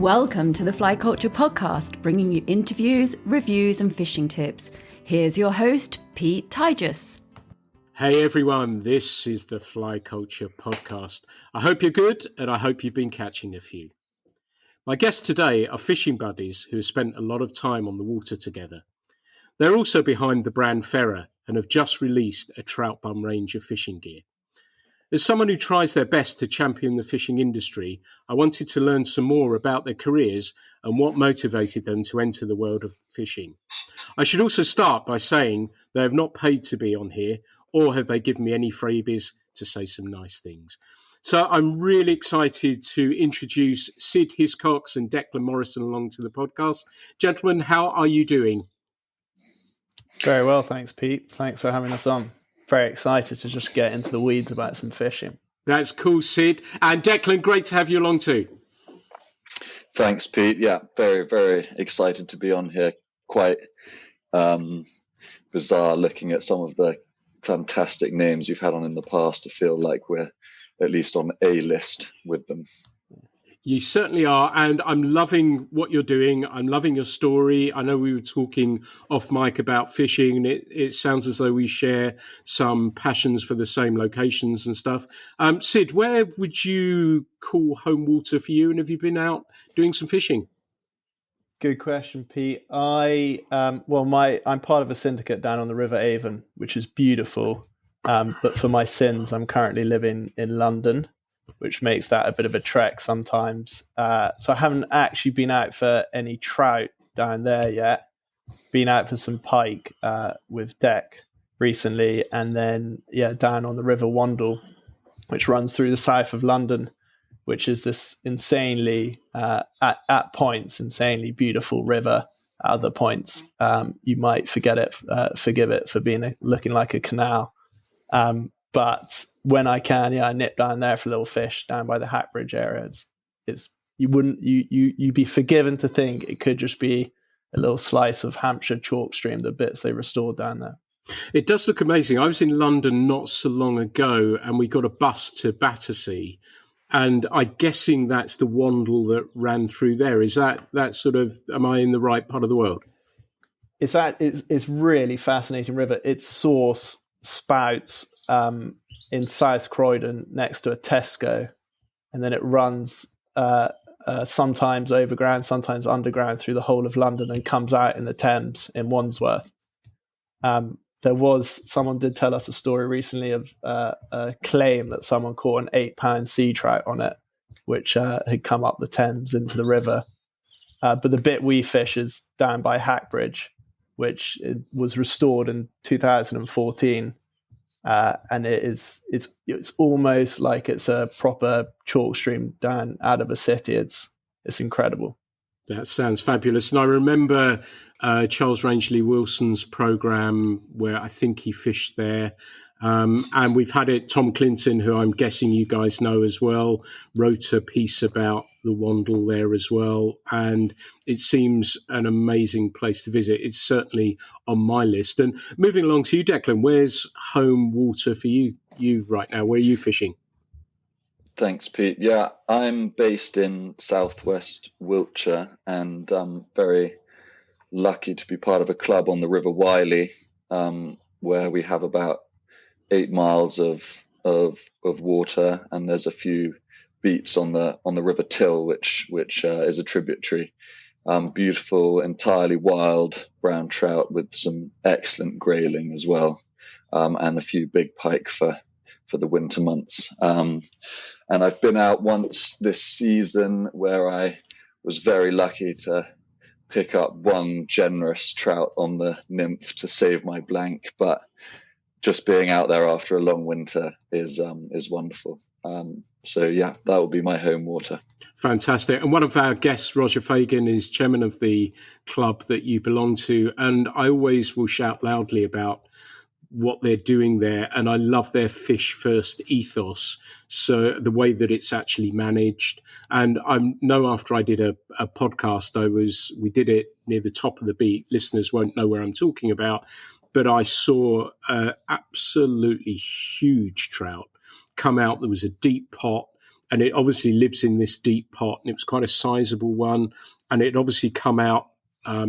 Welcome to the Fly Culture Podcast, bringing you interviews, reviews and fishing tips. Here's your host, Pete Tigers. Hey everyone, this is the Fly Culture Podcast. I hope you're good and I hope you've been catching a few. My guests today are fishing buddies who have spent a lot of time on the water together. They're also behind the brand Fera and have just released a Trout Bum range of fishing gear. As someone who tries their best to champion the fishing industry, I wanted to learn some more about their careers and what motivated them to enter the world of fishing. I should also start by saying they have not paid to be on here, or have they given me any freebies to say some nice things. So I'm really excited to introduce Sid Hiscox and Declan Morrison along to the podcast. Gentlemen, how are you doing? Very well, thanks, Pete. Thanks for having us on. Very excited to just get into the weeds about some fishing. That's cool, Sid. And Declan, great to have you along too. Thanks, Pete. Yeah, very, very excited to be on here. Quite bizarre looking at some of the fantastic names you've had on in the past to feel like we're at least on a list with them. You certainly are, and I'm loving what you're doing. I'm loving your story. I know we were talking off mic about fishing, and it sounds as though we share some passions for the same locations and stuff. Sid, where would you call home water for you, and have you been out doing some fishing? Good question, Pete. I'm part of a syndicate down on the River Avon, which is beautiful. But for my sins, I'm currently living in London, which makes that a bit of a trek sometimes. So I haven't actually been out for any trout down there yet. Been out for some pike with Deck recently, and then down on the River Wandle, which runs through the south of London, which is this insanely, at points, insanely beautiful river. At other points, you might forgive it for looking like a canal. But when I can, I nip down there for a little fish down by the Hackbridge area. You'd be forgiven to think it could just be a little slice of Hampshire chalk stream, the bits they restored down there. It does look amazing. I was in London not so long ago, and we got a bus to Battersea, and I'm guessing that's the Wandle that ran through there. Is that sort of? Am I in the right part of the world? It's really fascinating river. Its source spouts in South Croydon next to a Tesco, and then it runs sometimes overground, sometimes underground through the whole of London and comes out in the Thames in Wandsworth. Someone did tell us a story recently of a claim that someone caught an 8-pound sea trout on it, which had come up the Thames into the river. But the bit we fish is down by Hackbridge, which was restored in 2014. And it's almost like it's a proper chalk stream down out of a city. It's incredible. That sounds fabulous. And I remember Charles Rangeley Wilson's program where I think he fished there. And we've had it. Tom Clinton, who I'm guessing you guys know as well, wrote a piece about the Wandle there as well. And it seems an amazing place to visit. It's certainly on my list. And moving along to you, Declan, where's home water for you right now? Where are you fishing? Thanks, Pete. Yeah, I'm based in southwest Wiltshire, and I'm very lucky to be part of a club on the River Wylye, where we have about 8 miles of water, and there's a few beats on the River Till, which is a tributary. Beautiful, entirely wild brown trout with some excellent grayling as well, and a few big pike for the winter months. And I've been out once this season where I was very lucky to pick up one generous trout on the nymph to save my blank, but just being out there after a long winter is wonderful. So that will be my home water. Fantastic. And one of our guests, Roger Fagan, is chairman of the club that you belong to. And I always will shout loudly about what they're doing there. And I love their fish first ethos. So the way that it's actually managed. And I know after I did a podcast, we did it near the top of the beat. Listeners won't know where I'm talking about. But I saw an absolutely huge trout come out. There was a deep pot. and it obviously lives in this deep pot, and it was quite a sizable one, and it obviously come out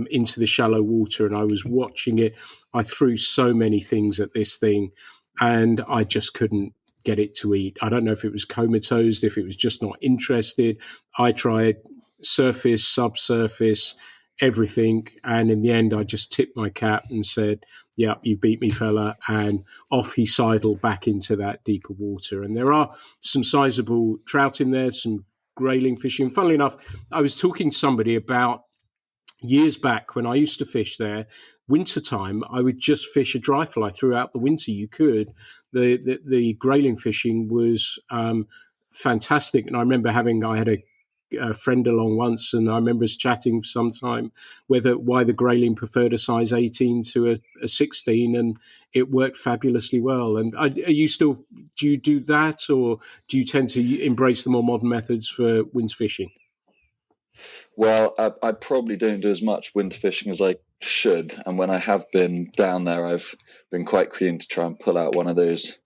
into the shallow water, and I was watching it. I threw so many things at this thing, and I just couldn't get it to eat. I don't know if it was comatose, if it was just not interested. I tried surface, subsurface, everything, and in the end I just tipped my cap and said, yeah, you beat me, fella, and off he sidled back into that deeper water. And there are some sizable trout in there, some grayling fishing. Funnily enough, I was talking to somebody about years back when I used to fish there, wintertime, I would just fish a dry fly throughout the winter. You could. The grayling fishing was fantastic. And I remember I had a friend along once, and I remember us chatting for some time why the grayling preferred a size 18 to a 16, and it worked fabulously well. And do you do that, or do you tend to embrace the more modern methods for winter fishing? Well, I probably don't do as much winter fishing as I should. And when I have been down there, I've been quite keen to try and pull out one of those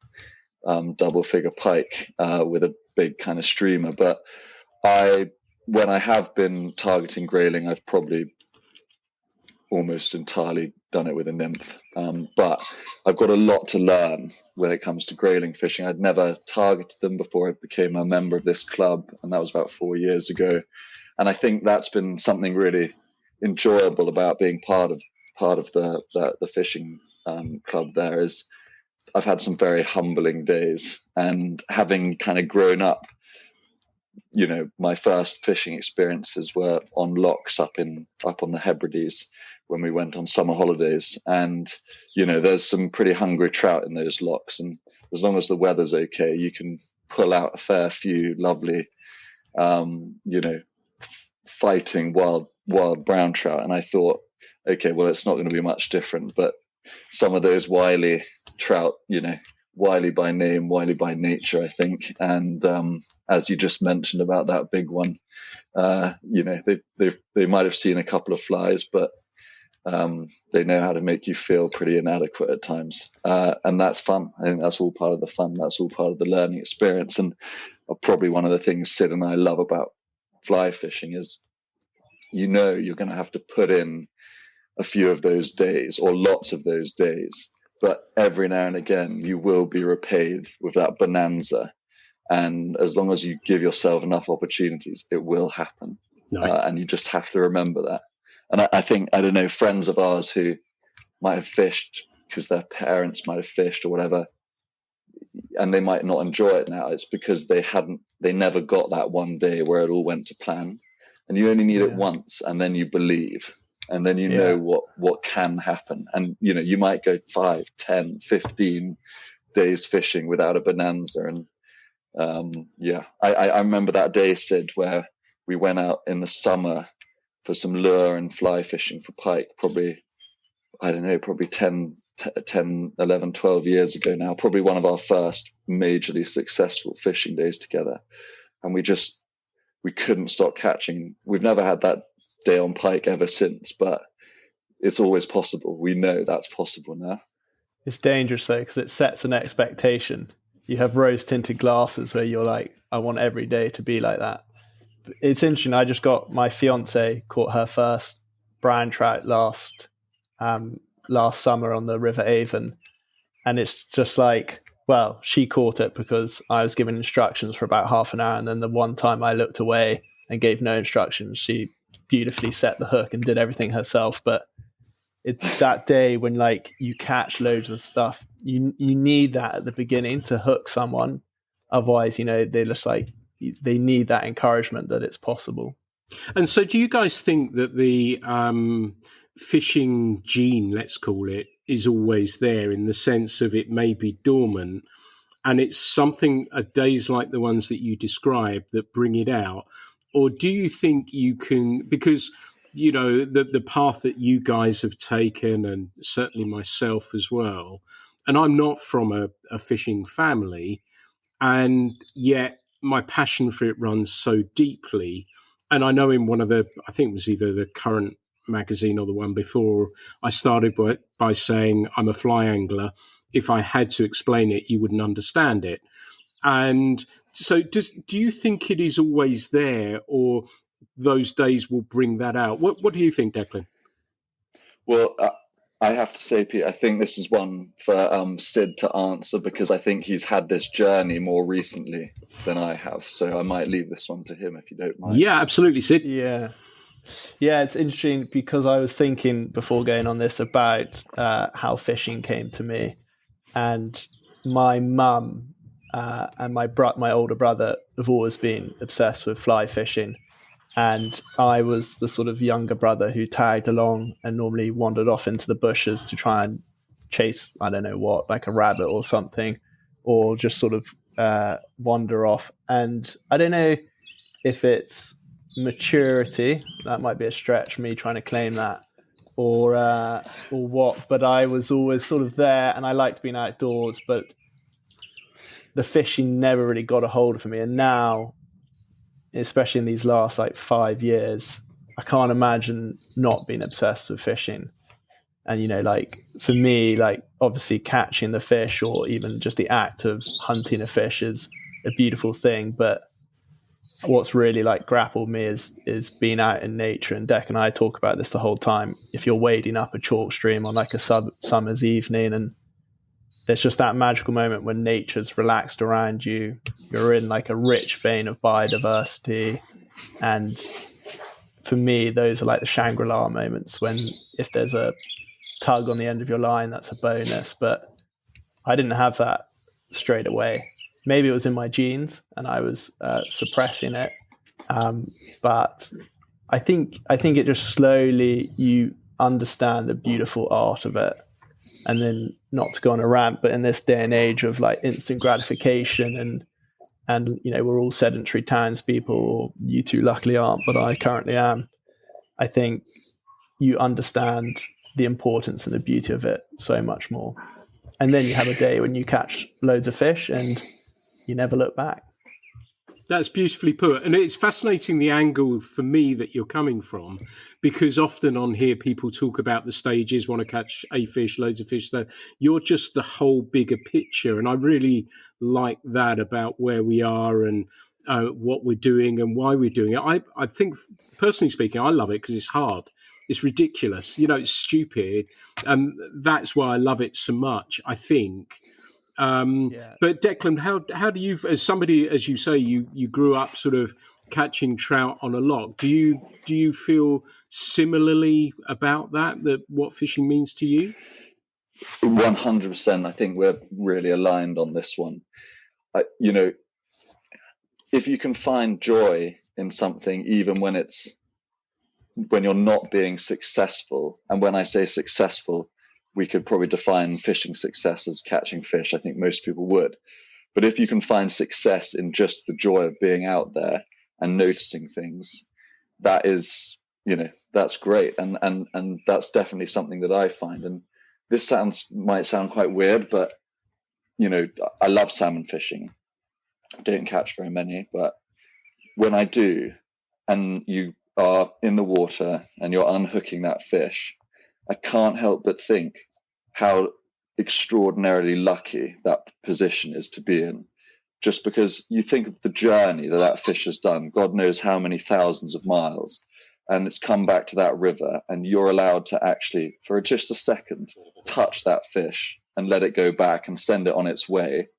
double figure pike with a big kind of streamer. But when I have been targeting grayling, I've probably almost entirely done it with a nymph. But I've got a lot to learn when it comes to grayling fishing. I'd never targeted them before I became a member of this club, and that was about 4 years ago. And I think that's been something really enjoyable about being part of the fishing club. There is, I've had some very humbling days, and having kind of grown up, my first fishing experiences were on locks up on the Hebrides when we went on summer holidays. And there's some pretty hungry trout in those locks, and as long as the weather's okay, you can pull out a fair few lovely fighting wild brown trout. And I thought, okay, well, it's not going to be much different. But some of those wily trout, wily by name, wily by nature, I think. And as you just mentioned about that big one, they might have seen a couple of flies, but they know how to make you feel pretty inadequate at times. And that's fun. I think that's all part of the fun. That's all part of the learning experience. And probably one of the things Sid and I love about fly fishing is, you're going to have to put in a few of those days or lots of those days, but every now and again you will be repaid with that bonanza. And as long as you give yourself enough opportunities, it will happen. Nice. And you just have to remember that. And I think, I don't know, friends of ours who might have fished because their parents might have fished or whatever, and they might not enjoy it now, it's because they never got that one day where it all went to plan. And you only need it once, and then you believe, and then know what can happen. And you might go 5, 10, 15 days fishing without a bonanza. And I remember that day, Sid, where we went out in the summer for some lure and fly fishing for pike, probably 10, 11, 12 years ago now, probably one of our first majorly successful fishing days together. And we couldn't stop catching. We've never had that day on pike ever since, but it's always possible. We know that's possible now. It's dangerous though, because it sets an expectation. You have rose tinted glasses where you're like, I want every day to be like that. It's interesting. I just got my fiance caught her first brown trout last summer on the River Avon, and it's just like, well, she caught it because I was given instructions for about half an hour, and then the one time I looked away and gave no instructions, she beautifully set the hook and did everything herself. But it's that day when you catch loads of stuff, you need that at the beginning to hook someone. Otherwise, they just they need that encouragement that it's possible. And so do you guys think that the fishing gene, let's call it, is always there, in the sense of it may be dormant, and it's something, days like the ones that you described, that bring it out? Or do you think you can, because the path that you guys have taken, and certainly myself as well, and I'm not from a fishing family, and yet my passion for it runs so deeply. And I know in one of I think it was either the current magazine or the one before, I started by saying I'm a fly angler. If I had to explain it, you wouldn't understand it. And So do you think it is always there, or those days will bring that out? What do you think, Declan? Well, I have to say, Pete, I think this is one for Sid to answer, because I think he's had this journey more recently than I have. So I might leave this one to him if you don't mind. Yeah, absolutely, Sid. Yeah, it's interesting because I was thinking before going on this about how fishing came to me, and my mum and my older brother have always been obsessed with fly fishing. And I was the sort of younger brother who tagged along and normally wandered off into the bushes to try and chase, I don't know what, like a rabbit or something, or just sort of wander off. And I don't know if it's maturity, that might be a stretch, me trying to claim that, or what, but I was always sort of there, and I liked being outdoors, but the fishing never really got a hold of me. And now, especially in these last 5 years, I can't imagine not being obsessed with fishing. And for me, obviously catching the fish, or even just the act of hunting a fish, is a beautiful thing. But what's really grappled me is being out in nature. And Dec and I talk about this the whole time. If you're wading up a chalk stream on a summer's evening, and there's just that magical moment when nature's relaxed around you, you're in a rich vein of biodiversity. And for me, those are the Shangri-La moments, when if there's a tug on the end of your line, that's a bonus. But I didn't have that straight away. Maybe it was in my genes and I was suppressing it. But I think it just slowly, you understand the beautiful art of it. And then, not to go on a rant, but in this day and age of instant gratification, and we're all sedentary townspeople. You two luckily aren't, but I currently am. I think you understand the importance and the beauty of it so much more. And then you have a day when you catch loads of fish and you never look back. That's beautifully put. And it's fascinating, the angle for me that you're coming from, because often on here people talk about the stages, want to catch a fish, loads of fish. You're just the whole bigger picture. And I really like that about where we are and what we're doing and why we're doing it. I think, personally speaking, I love it because it's hard. It's ridiculous. It's stupid. And that's why I love it so much, I think. But Declan, how do you, as somebody, as you say, you grew up sort of catching trout on a loch, do you feel similarly about that what fishing means to you? 100%. I think we're really aligned on this one. If you can find joy in something, even when you're not being successful, and when I say successful, we could probably define fishing success as catching fish. I think most people would. But if you can find success in just the joy of being out there and noticing things, that is, that's great. And that's definitely something that I find. And this might sound quite weird, but, I love salmon fishing. I don't catch very many, but when I do, and you are in the water and you're unhooking that fish, I can't help but think how extraordinarily lucky that position is to be in. Just because you think of the journey that fish has done, God knows how many thousands of miles, and it's come back to that river, and you're allowed to actually, for just a second, touch that fish and let it go back and send it on its way.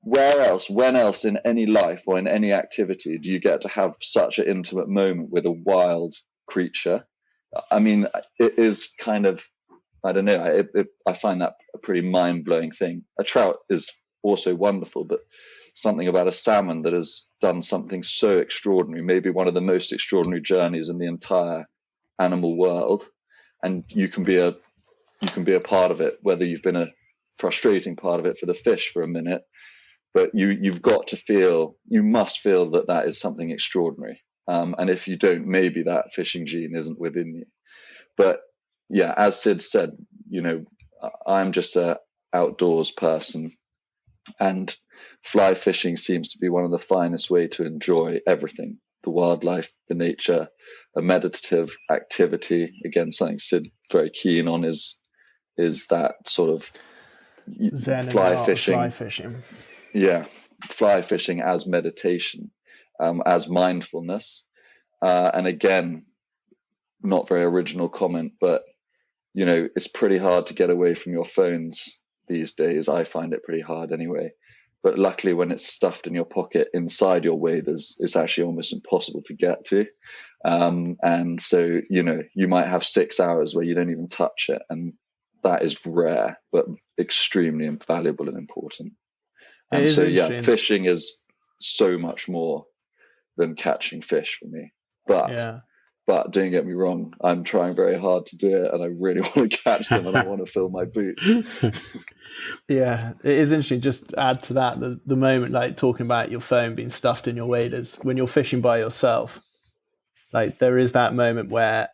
When else in any life or in any activity do you get to have such an intimate moment with a wild creature? I mean, it is kind of, I don't know, I find that a pretty mind-blowing thing. A trout is also wonderful, but something about a salmon that has done something so extraordinary, maybe one of the most extraordinary journeys in the entire animal world, and you can be a part of it, whether you've been a frustrating part of it for the fish for a minute, but you must feel that is something extraordinary. And if you don't, maybe that fishing gene isn't within you. But yeah, as Sid said, I'm just a outdoors person, and fly fishing seems to be one of the finest way to enjoy everything: the wildlife, the nature, a meditative activity. Again, something Sid very keen on is that sort of Zen fly fishing. Fly fishing. Yeah, fly fishing as meditation, as mindfulness. And again, not very original comment, but it's pretty hard to get away from your phones these days. I find it pretty hard anyway. But luckily, when it's stuffed in your pocket inside your waders, it's actually almost impossible to get to. And so, you might have 6 hours where you don't even touch it. And that is rare, but extremely valuable and important. And so, fishing is so much more than catching fish for me. But don't get me wrong, I'm trying very hard to do it, and I really want to catch them, and I want to fill my boots. Yeah, it is interesting. Just to add to that, the moment, like talking about your phone being stuffed in your waders, when you're fishing by yourself, like there is that moment where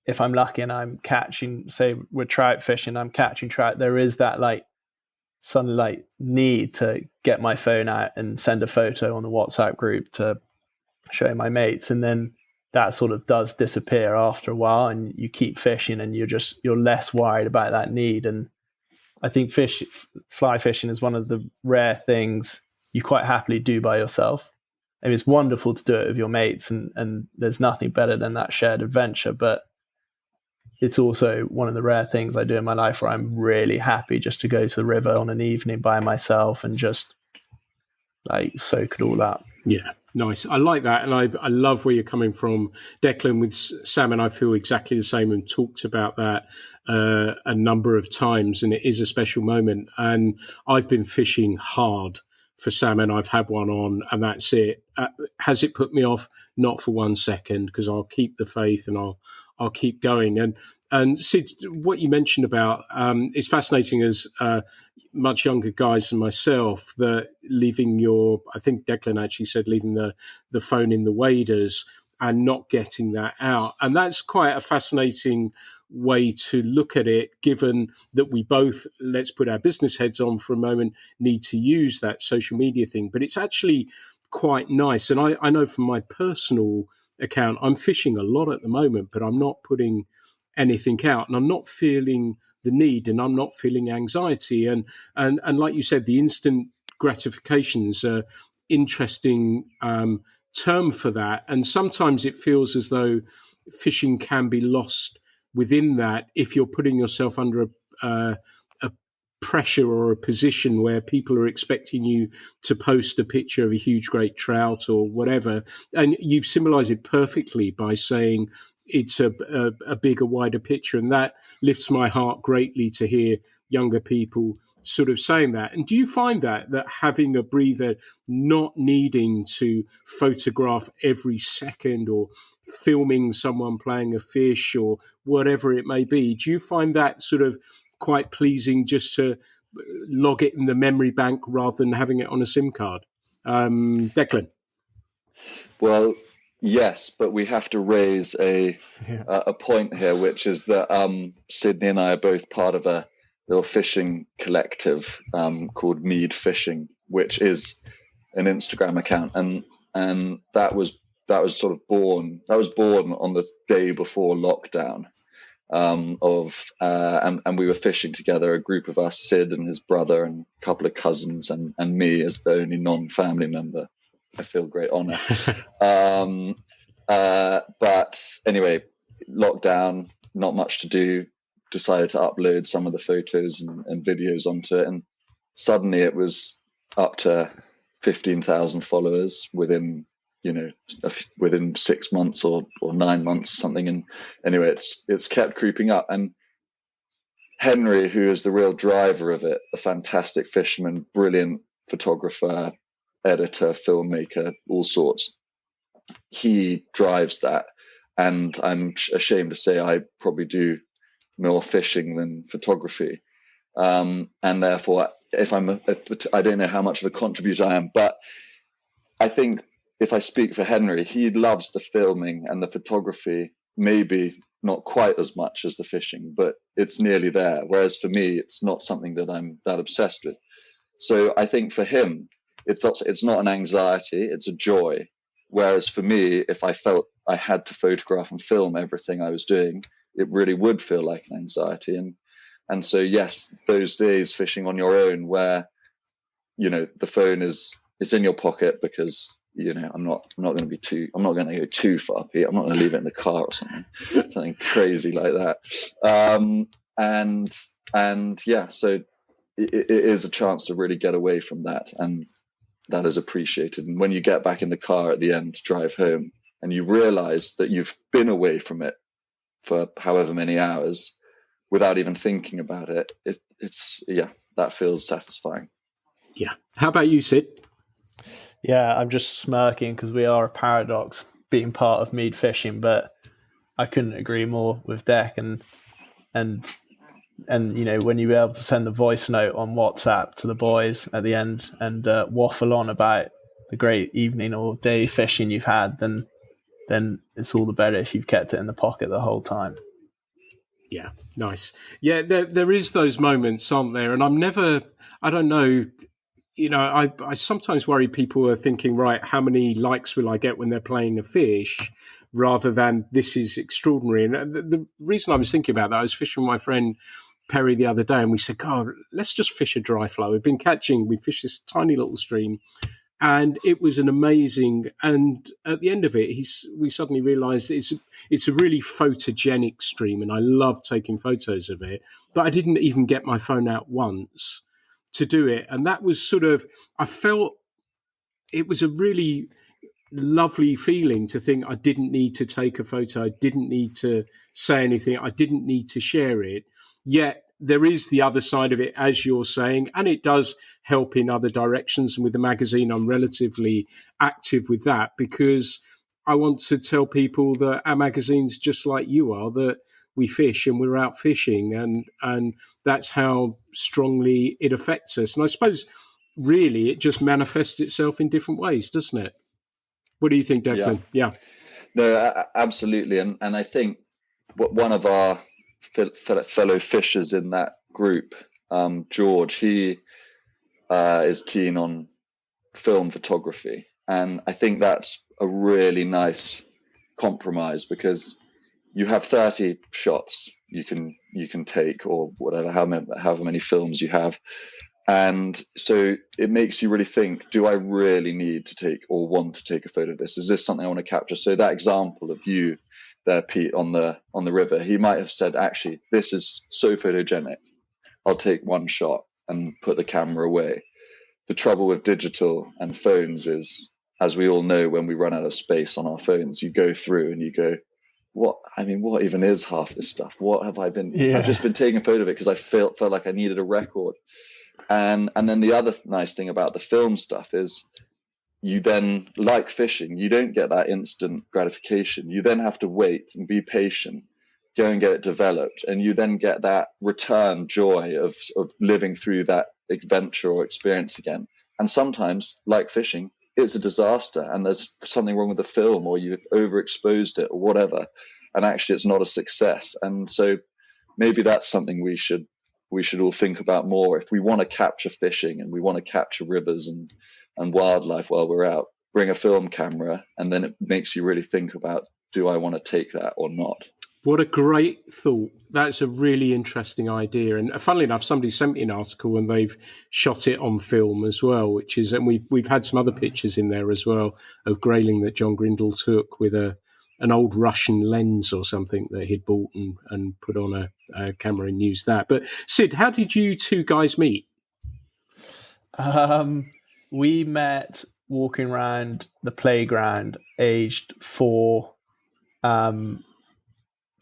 if I'm lucky and I'm catching, say we're trout fishing, I'm catching trout, there is that suddenly need to get my phone out and send a photo on the WhatsApp group to show my mates, and then that sort of does disappear after a while, and you keep fishing and you're less worried about that need. And I think fly fishing is one of the rare things you quite happily do by yourself. I mean, it's wonderful to do it with your mates, and there's nothing better than that shared adventure, but it's also one of the rare things I do in my life where I'm really happy just to go to the river on an evening by myself and just soak it all up. Yeah, nice. I like that. And I love where you're coming from, Declan. With salmon, I feel exactly the same, and talked about that a number of times. And it is a special moment. And I've been fishing hard for salmon. I've had one on, and that's it. Has it put me off? Not for 1 second, because I'll keep the faith and I'll keep going. And Sid, what you mentioned about is fascinating as much younger guys than myself, that leaving I think Declan actually said leaving the phone in the waders and not getting that out. And that's quite a fascinating way to look at it, given that we both, let's put our business heads on for a moment, need to use that social media thing. But it's actually quite nice. And I know from my personal account, I'm fishing a lot at the moment, but I'm not putting anything out, and I'm not feeling the need, and I'm not feeling anxiety. And like you said, the instant gratification's a interesting term for that. And sometimes it feels as though fishing can be lost within that if you're putting yourself under a pressure or a position where people are expecting you to post a picture of a huge great trout or whatever. And you've symbolized it perfectly by saying it's a bigger, wider picture. And that lifts my heart greatly to hear younger people sort of saying that. And do you find that having a breather, not needing to photograph every second or filming someone playing a fish or whatever it may be, do you find that sort of quite pleasing just to log it in the memory bank rather than having it on a SIM card? Declan? Well, yes, but we have to raise a point here, which is that Sydney and I are both part of a little fishing collective called Mead Fishing, which is an Instagram account, and that was sort of born. That was born on the day before lockdown. And we were fishing together, a group of us, Sid and his brother and a couple of cousins, and me as the only non-family member. I feel great honor. But anyway, lockdown, not much to do, decided to upload some of the photos and videos onto it. And suddenly it was up to 15,000 followers within 6 months or 9 months or something. And anyway, it's kept creeping up. And Henry, who is the real driver of it, a fantastic fisherman, brilliant photographer, editor, filmmaker, all sorts, he drives that. And I'm ashamed to say I probably do more fishing than photography. And therefore, I don't know how much of a contributor I am, but I think if I speak for Henry, he loves the filming and the photography, maybe not quite as much as the fishing, but it's nearly there. Whereas for me, it's not something that I'm that obsessed with. So I think for him, it's not an anxiety, it's a joy. Whereas for me, if I felt I had to photograph and film everything I was doing, it really would feel like an anxiety. And so, yes, those days fishing on your own where, the phone is it's in your pocket because I'm not going to go too far, Pete. I'm not going to leave it in the car or something crazy like that. And yeah, so it is a chance to really get away from that, and that is appreciated. And when you get back in the car at the end, drive home, and you realize that you've been away from it for however many hours without even thinking about it, that feels satisfying. Yeah. How about you, Sid? Yeah, I'm just smirking because we are a paradox being part of mead fishing, but I couldn't agree more with Dec. And when you were able to send the voice note on WhatsApp to the boys at the end and waffle on about the great evening or day fishing you've had, then it's all the better if you've kept it in the pocket the whole time. Yeah, nice. Yeah, there is those moments, aren't there? And I don't know, I sometimes worry people are thinking, right, how many likes will I get when they're playing a fish, rather than this is extraordinary. And the reason I was thinking about that, I was fishing with my friend Perry the other day, and we said, God, let's just fish a dry flow. We fished this tiny little stream, and it was an amazing. And at the end of it, we suddenly realised it's a really photogenic stream, and I love taking photos of it. But I didn't even get my phone out once to do it, and that was I felt it was a really lovely feeling to think I didn't need to take a photo, I didn't need to say anything, I didn't need to share it. Yet there is the other side of it, as you're saying, and it does help in other directions. And with the magazine, I'm relatively active with that because I want to tell people that our magazine's just like you are, that we fish and we're out fishing, and that's how strongly it affects us. And I suppose really it just manifests itself in different ways, doesn't it? What do you think, Declan? Yeah. No, absolutely. And I think one of our fellow fishers in that group, George, he is keen on film photography. And I think that's a really nice compromise because you have 30 shots you can take, or whatever, however many films you have. And so it makes you really think, do I really need to take or want to take a photo of this? Is this something I want to capture? So that example of you there, Pete, on the river, he might have said, actually, this is so photogenic, I'll take one shot and put the camera away. The trouble with digital and phones is, as we all know, when we run out of space on our phones, you go through and you go, what even is half this stuff? What have I been? Yeah. I've just been taking a photo of it because I felt like I needed a record. And then the other nice thing about the film stuff is you then, like fishing, you don't get that instant gratification. You then have to wait and be patient, go and get it developed, and you then get that return joy of living through that adventure or experience again. And sometimes, like fishing, it's a disaster and there's something wrong with the film, or you've overexposed it or whatever, and actually it's not a success. And so maybe that's something we should all think about more. If we want to capture fishing and we want to capture rivers and wildlife while we're out, bring a film camera, and then it makes you really think about, do I want to take that or not? What a great thought. That's a really interesting idea. And funnily enough, somebody sent me an article and they've shot it on film as well, and we've had some other pictures in there as well of grayling that John Grindle took with an old Russian lens or something that he'd bought and put on a camera and used that. But Sid, how did you two guys meet? We met walking around the playground, aged 4,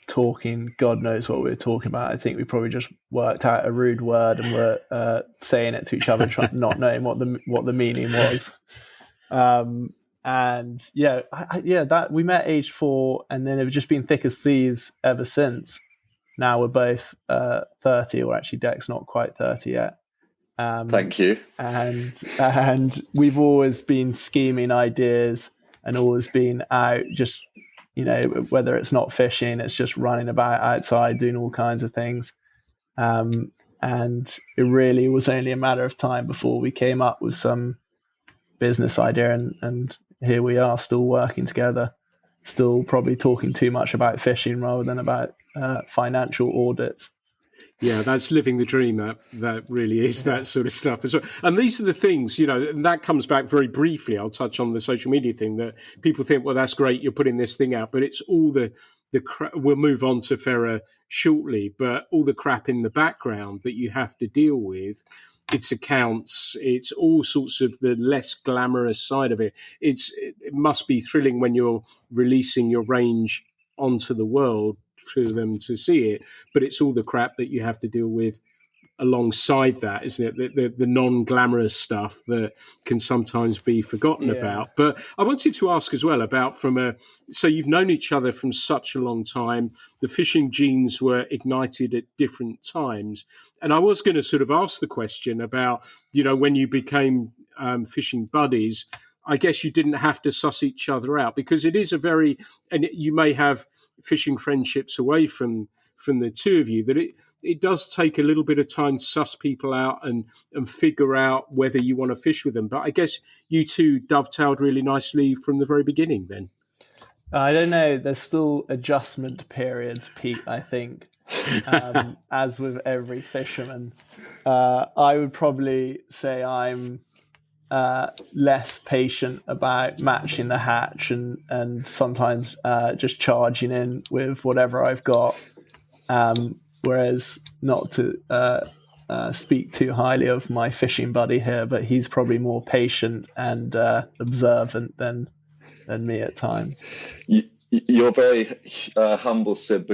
talking, God knows what we were talking about. I think we probably just worked out a rude word and were saying it to each other, not knowing what the meaning was. And that we met aged 4, and then it's just been thick as thieves ever since. Now we're both 30, or actually Dec's not quite 30 yet. Thank you. And we've always been scheming ideas and always been out, just, whether it's not fishing, it's just running about outside doing all kinds of things. And it really was only a matter of time before we came up with some business idea, and here we are, still working together, still probably talking too much about fishing rather than about financial audits. Yeah, that's living the dream. That really is that sort of stuff as well. And these are the things, and that comes back very briefly. I'll touch on the social media thing that people think, well, that's great, you're putting this thing out, but it's all the we'll move on to Fera shortly, but all the crap in the background that you have to deal with. It's accounts, it's all sorts of the less glamorous side of it. It must be thrilling when you're releasing your range onto the world for them to see it, but it's all the crap that you have to deal with alongside that, isn't it? The non-glamorous stuff that can sometimes be forgotten about. But I wanted to ask as well about so you've known each other from such a long time. The fishing genes were ignited at different times. And I was going to sort of ask the question about, when you became fishing buddies, I guess you didn't have to suss each other out, because it is and you may have fishing friendships away from the two of you, that it does take a little bit of time to suss people out and figure out whether you want to fish with them. But I guess you two dovetailed really nicely from the very beginning then. I don't know. There's still adjustment periods, Pete, I think, as with every fisherman. I would probably say I'm less patient about matching the hatch and sometimes just charging in with whatever I've got. Whereas, not to speak too highly of my fishing buddy here, but he's probably more patient and observant than me at times. You're very humble, Sid,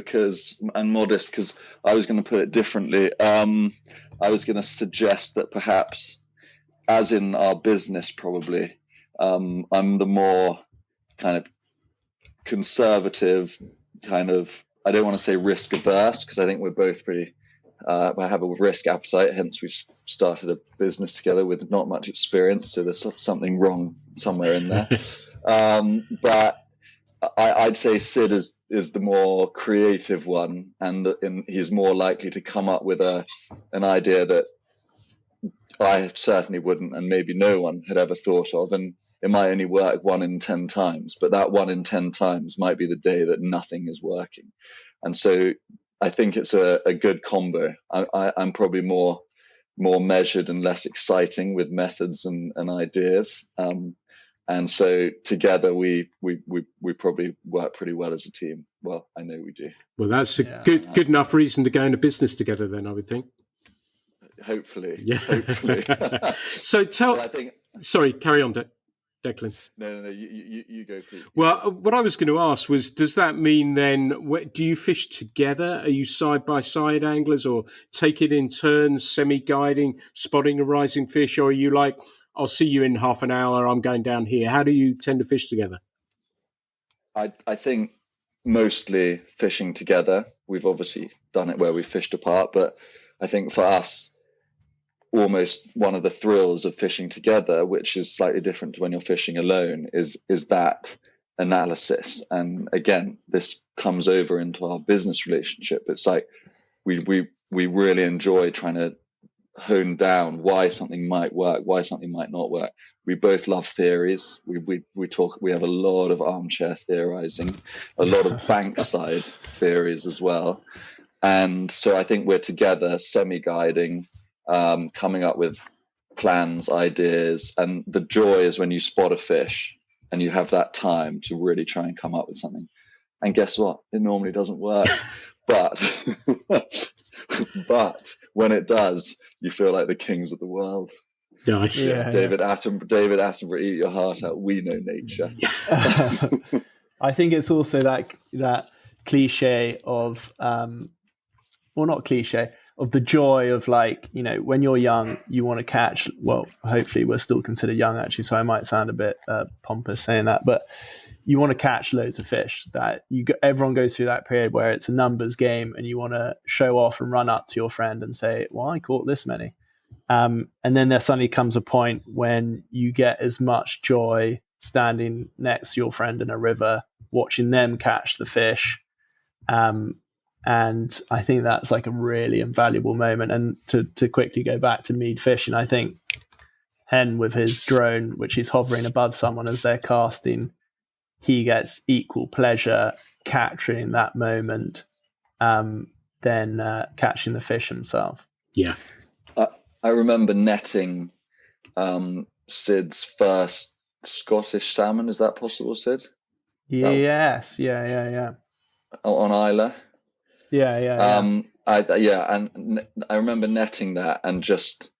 and modest, because I was going to put it differently. I was going to suggest that perhaps, as in our business, probably, I'm the more kind of conservative, kind of, I don't want to say risk averse, because I think we're both pretty, I have a risk appetite, hence we've started a business together with not much experience, so there's something wrong somewhere in there. But I'd say Sid is the more creative one, and he's more likely to come up with an idea that I certainly wouldn't, and maybe no one had ever thought of, and it might only work 1 in 10 times, but that 1 in 10 times might be the day that nothing is working. And so I think it's a good combo. I'm probably more measured and less exciting with methods and ideas. And so together we probably work pretty well as a team. Well, I know we do. Well, that's a good enough reason to go into business together then, I would think. Hopefully. Yeah. Hopefully. So sorry, carry on, Declan. No, you go, please. Well, what I was going to ask was, does that mean then, do you fish together? Are you side-by-side anglers, or take it in turns, semi-guiding, spotting a rising fish? Or are you like, I'll see you in half an hour, I'm going down here? How do you tend to fish together? I think mostly fishing together. We've obviously done it where we fished apart, but I think for us, almost one of the thrills of fishing together, which is slightly different to when you're fishing alone, is that analysis. And again, this comes over into our business relationship. It's like we really enjoy trying to hone down why something might work, why something might not work. We both love theories. We talk. We have a lot of armchair theorizing, a lot of bankside theories as well. And so I think we're together, semi-guiding, coming up with plans, ideas, and the joy is when you spot a fish and you have that time to really try and come up with something. And guess what? It normally doesn't work, but when it does, you feel like the kings of the world. Nice. Yeah. David Attenborough, eat your heart out. We know nature. I think it's also that cliche of, well, not cliche, of the joy of, like, when you're young, you want to catch, well, hopefully we're still considered young actually, so I might sound a bit pompous saying that, but you want to catch loads of fish. That everyone goes through that period where it's a numbers game and you want to show off and run up to your friend and say, well, I caught this many. And then there suddenly comes a point when you get as much joy standing next to your friend in a river, watching them catch the fish. And I think that's like a really invaluable moment. And to quickly go back to Mead fishing, I think Hen with his drone, which he's hovering above someone as they're casting, he gets equal pleasure capturing that moment. Then than catching the fish himself. Yeah. I remember netting Sid's first Scottish salmon. Is that possible, Sid? Yes. Yeah. On Isla. Yeah. And I remember netting that and just,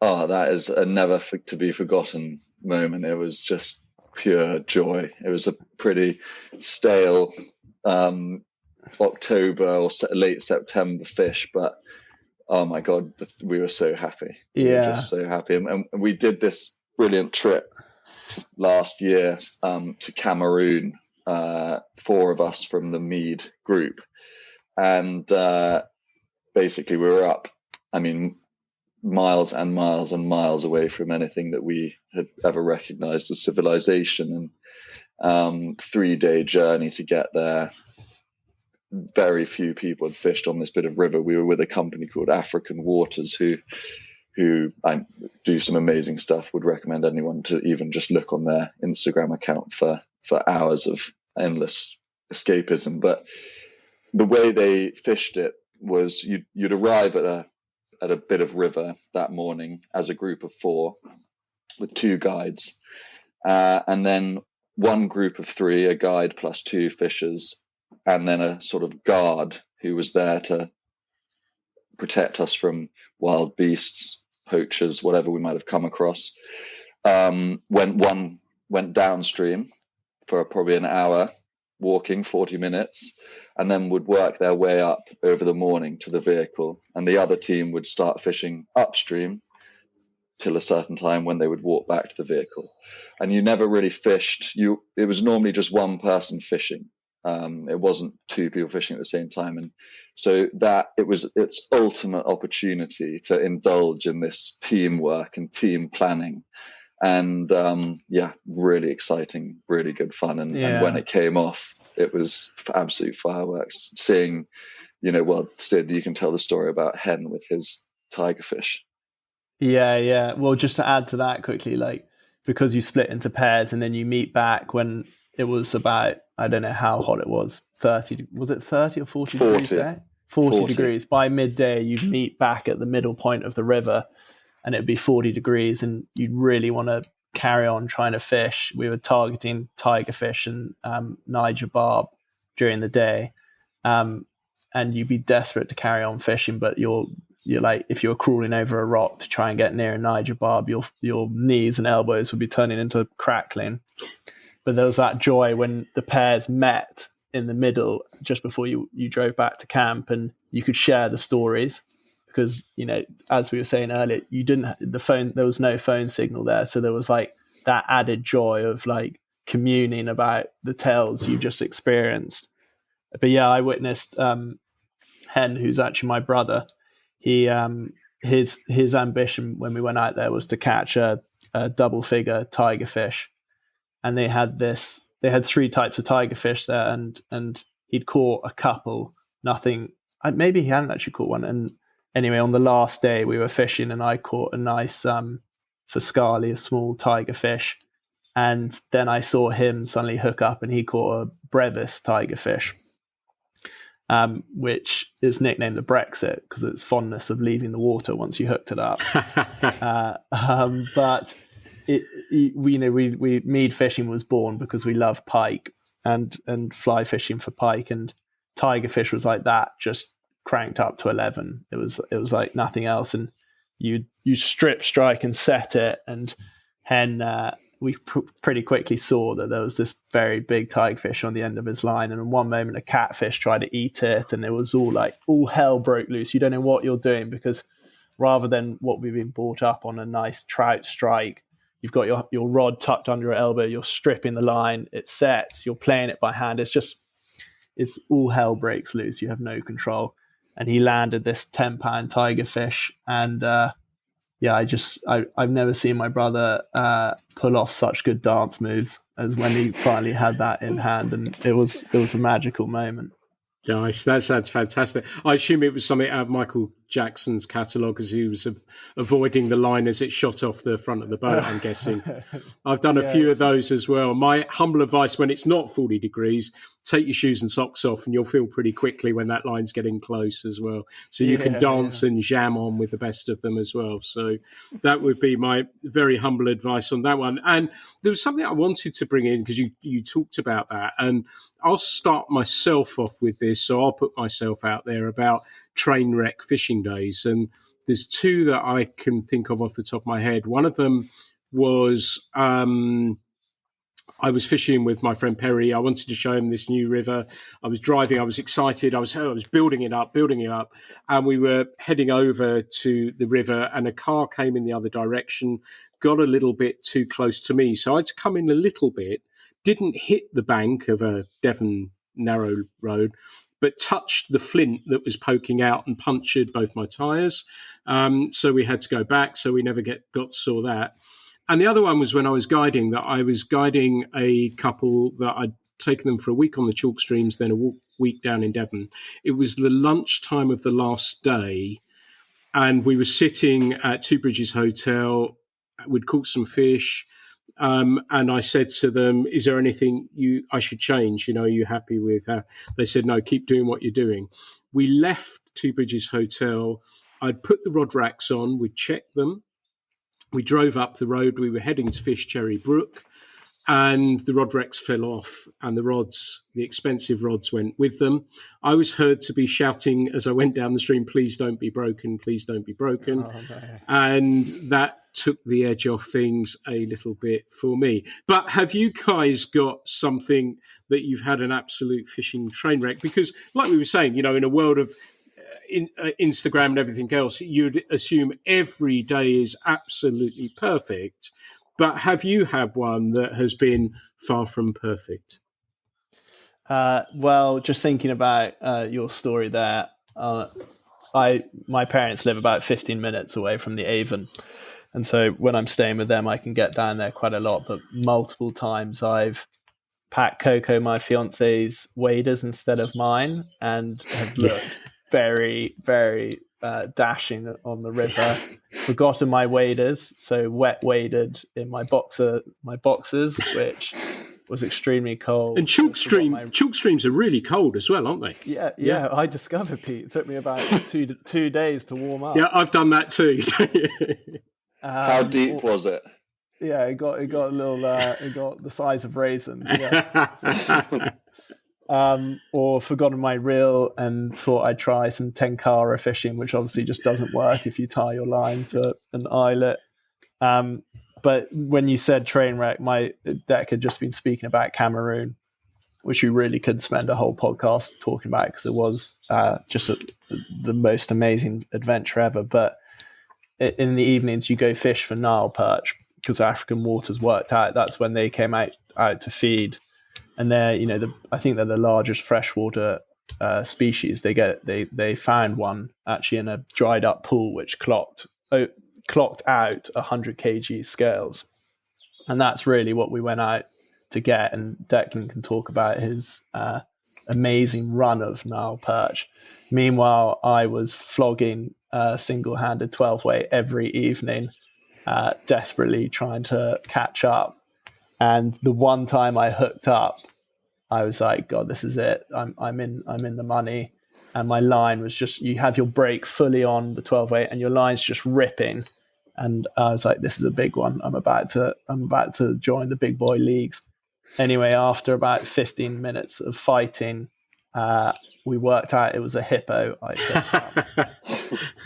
that is a never to be forgotten moment. It was just pure joy. It was a pretty stale October or late September fish, but oh my God, we were so happy. We were just so happy. And we did this brilliant trip last year to Cameroon, 4 of us from the Mead group. And basically we were up, miles and miles and miles away from anything that we had ever recognized as civilization. And 3-day journey to get there. Very few people had fished on this bit of river. We were with a company called African Waters who do some amazing stuff. Would recommend anyone to even just look on their Instagram account for hours of endless escapism. But the way they fished it was you'd arrive at a bit of river that morning as a group of 4 with 2 guides, and then one group of 3, a guide plus 2 fishers, and then a sort of guard who was there to protect us from wild beasts, poachers, whatever we might have come across. Went downstream for probably an hour, walking 40 minutes, and then would work their way up over the morning to the vehicle. And the other team would start fishing upstream till a certain time when they would walk back to the vehicle. And you never really fished. It was normally just one person fishing. It wasn't 2 people fishing at the same time. And so that it was its ultimate opportunity to indulge in this teamwork and team planning. And really exciting, really good fun. And when it came off, it was absolute fireworks. Seeing, Sid, you can tell the story about Hen with his tigerfish. Yeah. Well, just to add to that quickly, because you split into pairs and then you meet back when it was about, I don't know how hot it was, 30, was it 30 or 40 degrees there? 40 degrees. By midday, you'd meet back at the middle point of the river and it'd be 40 degrees and you'd really want to carry on trying to fish. We were targeting tigerfish and Niger barb during the day. And you'd be desperate to carry on fishing, but you're like, if you were crawling over a rock to try and get near a Niger barb, your knees and elbows would be turning into crackling. But there was that joy when the pairs met in the middle just before you drove back to camp, and you could share the stories because, as we were saying earlier, there was no phone signal there. So there was that added joy of communing about the tales you just experienced. But yeah, I witnessed Hen, who's actually my brother. He his ambition when we went out there was to catch a double figure tigerfish. And they had 3 types of tigerfish there, and he'd caught a couple, nothing. Maybe he hadn't actually caught one. And anyway, on the last day we were fishing, and I caught a nice Fiscali, a small tigerfish. And then I saw him suddenly hook up, and he caught a brevis tigerfish, which is nicknamed the Brexit because it's fondness of leaving the water once you hooked it up. But we Mead fishing was born because we love pike and fly fishing for pike, and tigerfish was like that, just cranked up to 11. It was like nothing else, and you strip strike and set it, and Hen we pretty quickly saw that there was this very big tigerfish on the end of his line, and in one moment a catfish tried to eat it, and it was all hell broke loose. You don't know what you're doing, because rather than what we've been brought up on, a nice trout strike, you've got your rod tucked under your elbow, you're stripping the line, it sets, you're playing it by hand. It's all hell breaks loose. You have no control. And he landed this 10-pound tigerfish, and I've never seen my brother pull off such good dance moves as when he finally had that in hand, and it was a magical moment. Nice. That sounds fantastic. I assume it was something out of Michael Jackson's catalogue, as he was avoiding the line as it shot off the front of the boat, I'm guessing. I've done a few of those as well. My humble advice, when it's not 40 degrees, take your shoes and socks off, and you'll feel pretty quickly when that line's getting close as well. So you can dance and jam on with the best of them as well. So that would be my very humble advice on that one. And there was something I wanted to bring in, because you talked about that, and I'll start myself off with this. So I'll put myself out there about train wreck fishing days. And there's two that I can think of off the top of my head. One of them was I was fishing with my friend Perry. I wanted to show him this new river. I was driving. I was excited. I was building it up. And we were heading over to the river, and a car came in the other direction, got a little bit too close to me. So I had to come in a little bit, didn't hit the bank of a Devon narrow road, but touched the flint that was poking out and punctured both my tyres. So we had to go back. So we never saw that. And the other one was when I was guiding, that I was guiding a couple that I'd taken them for a week on the chalk streams, then a week down in Devon. It was the lunchtime of the last day, and we were sitting at Two Bridges Hotel. We'd caught some fish, and I said to them, "Is there anything I should change? Are you happy with how?" They said, "No, keep doing what you're doing." We left Two Bridges Hotel. I'd put the rod racks on. We'd checked them. We drove up the road. We were heading to fish Cherry Brook, and the rod racks fell off, and the expensive rods went with them. I was heard to be shouting as I went down the stream, "Please don't be broken, please don't be broken." Oh, no. And that took the edge off things a little bit for me. But have you guys got something that you've had an absolute fishing train wreck? Because like we were saying, in a world of Instagram and everything else, you'd assume every day is absolutely perfect. But have you had one that has been far from perfect? Well, just thinking about your story there, my parents live about 15 minutes away from the Avon. And so when I'm staying with them, I can get down there quite a lot. But multiple times I've packed Coco, my fiance's, waders instead of mine, and have looked very, very dashing on the river. Forgotten my waders, so wet waded in my boxers, which was extremely cold. And chalk streams are really cold as well, aren't they? Yeah. I discovered, Pete. It took me about 2 days to warm up. Yeah, I've done that too. How deep was it? Yeah, it got a little. It got the size of raisins. Yeah. Or forgotten my reel and thought I'd try some tenkara fishing, which obviously just doesn't work if you tie your line to an eyelet. But when you said train wreck, my deck had just been speaking about Cameroon, which we really could spend a whole podcast talking about, because it was just the most amazing adventure ever. But in the evenings, you go fish for Nile perch, because African waters worked out. That's when they came out to feed. And they're, I think they're the largest freshwater species. They found one actually in a dried up pool, which clocked out 100 kg scales, and that's really what we went out to get. And Declan can talk about his amazing run of Nile perch. Meanwhile, I was flogging single-handed 12 weight every evening, desperately trying to catch up. And the one time I hooked up, I was like, God, this is it. I'm in the money. And my line was just, you have your brake fully on the 12 weight and your line's just ripping. And I was like, this is a big one. I'm about to join the big boy leagues. Anyway, after about 15 minutes of fighting, we worked out it was a hippo,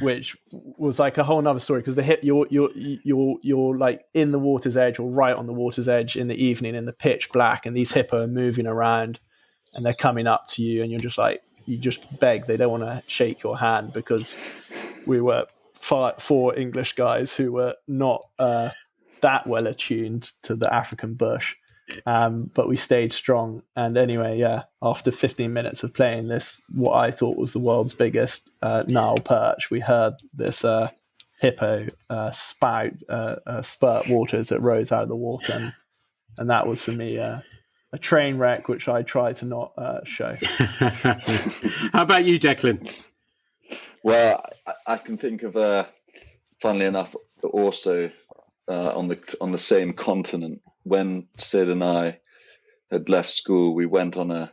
which was like a whole nother story, because you're like in the water's edge, or right on the water's edge in the evening in the pitch black, and these hippo are moving around and they're coming up to you, and you're just like, you just beg. They don't want to shake your hand, because we were four English guys who were not that well attuned to the African bush. But we stayed strong. And anyway, after 15 minutes of playing this, what I thought was the world's biggest Nile perch, we heard this hippo spurt water as it rose out of the water. And that was, for me, a train wreck, which I try to not show. How about you, Declan? Well, I can think of funnily enough, also on the same continent. When Sid and I had left school, we went on a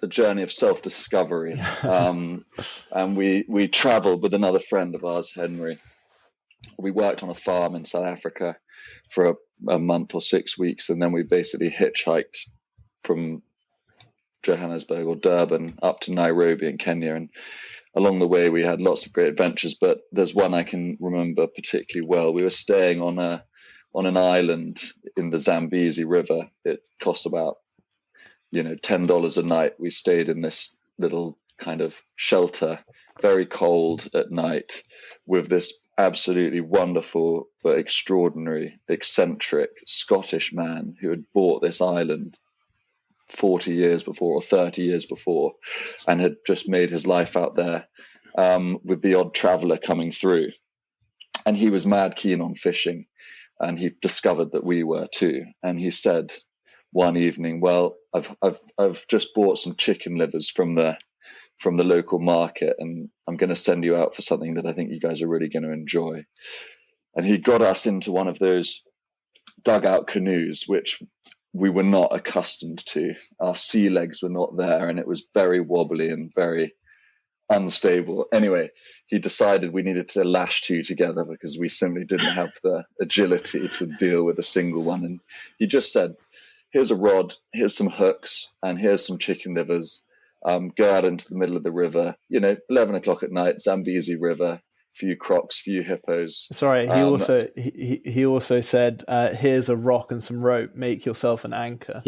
journey of self-discovery, and we travelled with another friend of ours, Henry. We worked on a farm in South Africa for a month or 6 weeks, and then we basically hitchhiked from Johannesburg or Durban up to Nairobi in Kenya, and along the way we had lots of great adventures, but there's one I can remember particularly well. We were staying on an island in the Zambezi River. It cost about $10 a night. We stayed in this little kind of shelter, very cold at night, with this absolutely wonderful but extraordinary, eccentric Scottish man who had bought this island 40 years before or 30 years before and had just made his life out there, with the odd traveller coming through. And he was mad keen on fishing, and he discovered that we were too. And he said one evening, well, I've just bought some chicken livers from the local market, and I'm going to send you out for something that I think you guys are really going to enjoy. And he got us into one of those dugout canoes, which we were not accustomed to. Our sea legs were not there, and it was very wobbly and very unstable. Anyway, he decided we needed to lash two together because we simply didn't have the agility to deal with a single one. And he just said, here's a rod, here's some hooks, and here's some chicken livers. Go out into the middle of the river, 11 o'clock at night, Zambezi River, few crocs, few hippos. Sorry, he also said, here's a rock and some rope, make yourself an anchor.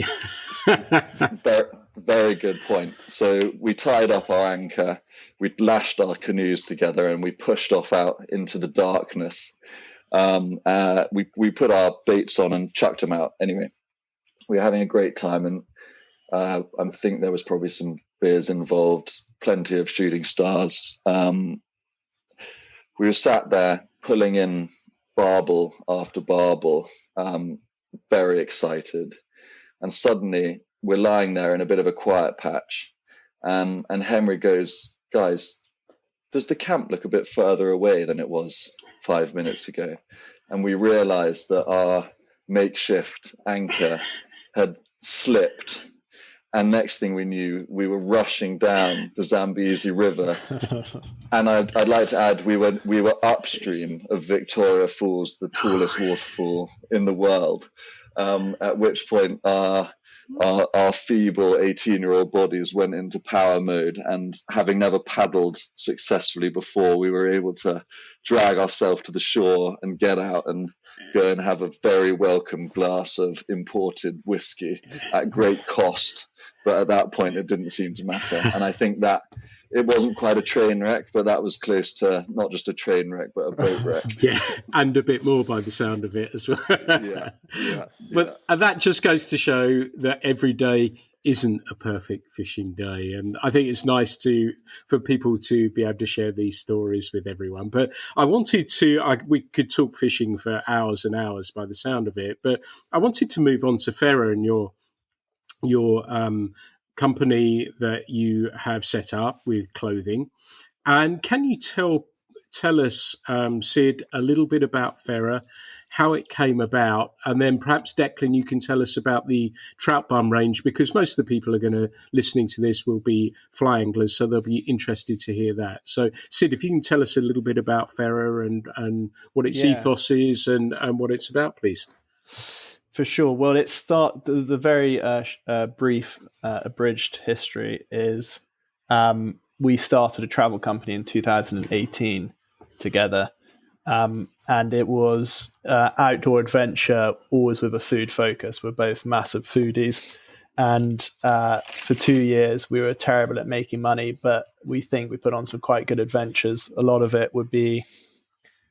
very, very good point. So we tied up our anchor, we lashed our canoes together, and we pushed off out into the darkness. We put our baits on and chucked them out. Anyway, we were having a great time, and I think there was probably some beers involved, plenty of shooting stars. We were sat there pulling in barbel after barbel, very excited. And suddenly we're lying there in a bit of a quiet patch. And Henry goes, guys, does the camp look a bit further away than it was 5 minutes ago? And we realized that our makeshift anchor had slipped. And next thing we knew, we were rushing down the Zambezi River. And I'd like to add, we were upstream of Victoria Falls, the tallest waterfall in the world. At which point our feeble 18-year-old bodies went into power mode, and having never paddled successfully before, we were able to drag ourselves to the shore and get out and go and have a very welcome glass of imported whiskey at great cost. But at that point, it didn't seem to matter. And I think that it wasn't quite a train wreck, but that was close to not just a train wreck, but a boat wreck. Yeah, and a bit more by the sound of it as well. But that just goes to show that every day isn't a perfect fishing day. And I think it's nice for people to be able to share these stories with everyone. But I wanted we could talk fishing for hours and hours by the sound of it, but I wanted to move on to Fera and your company that you have set up with clothing. And can you tell us, Sid, a little bit about Fera, how it came about, and then perhaps, Declan, you can tell us about the Trout Bum range, because most of the people listening to this will be fly anglers, so they'll be interested to hear that. So, Sid, if you can tell us a little bit about Fera and what its ethos is and what it's about, please. For sure. Well, the very brief abridged history is we started a travel company in 2018 together, and it was outdoor adventure, always with a food focus. We're both massive foodies, and for 2 years we were terrible at making money, but we think we put on some quite good adventures. A lot of it would be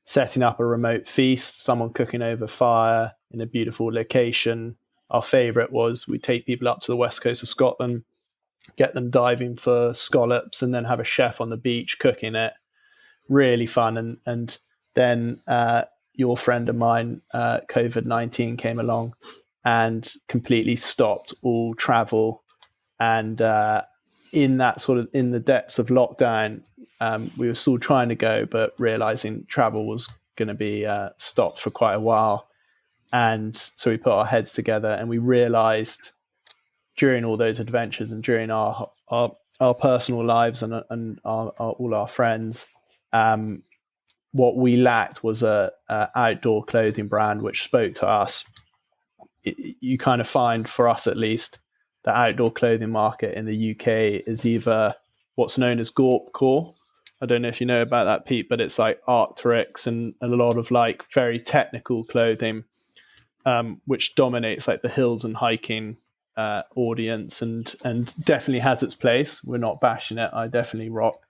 setting up a remote feast, someone cooking over fire in a beautiful location. Our favorite was we take people up to the west coast of Scotland, get them diving for scallops, and then have a chef on the beach cooking it. Really fun. And then your friend of mine, COVID-19 came along, and completely stopped all travel. And in the depths of lockdown, we were still trying to go, but realizing travel was going to be stopped for quite a while. And so we put our heads together, and we realized during all those adventures and during our personal lives and all our friends, what we lacked was a outdoor clothing brand which spoke to us. You kind of find, for us at least, the outdoor clothing market in the UK is either what's known as Gorp Core. I don't know if you know about that, Pete, but it's like Arc'teryx and a lot of like very technical clothing, which dominates like the hills and hiking audience, and definitely has its place. We're not bashing it. I definitely rock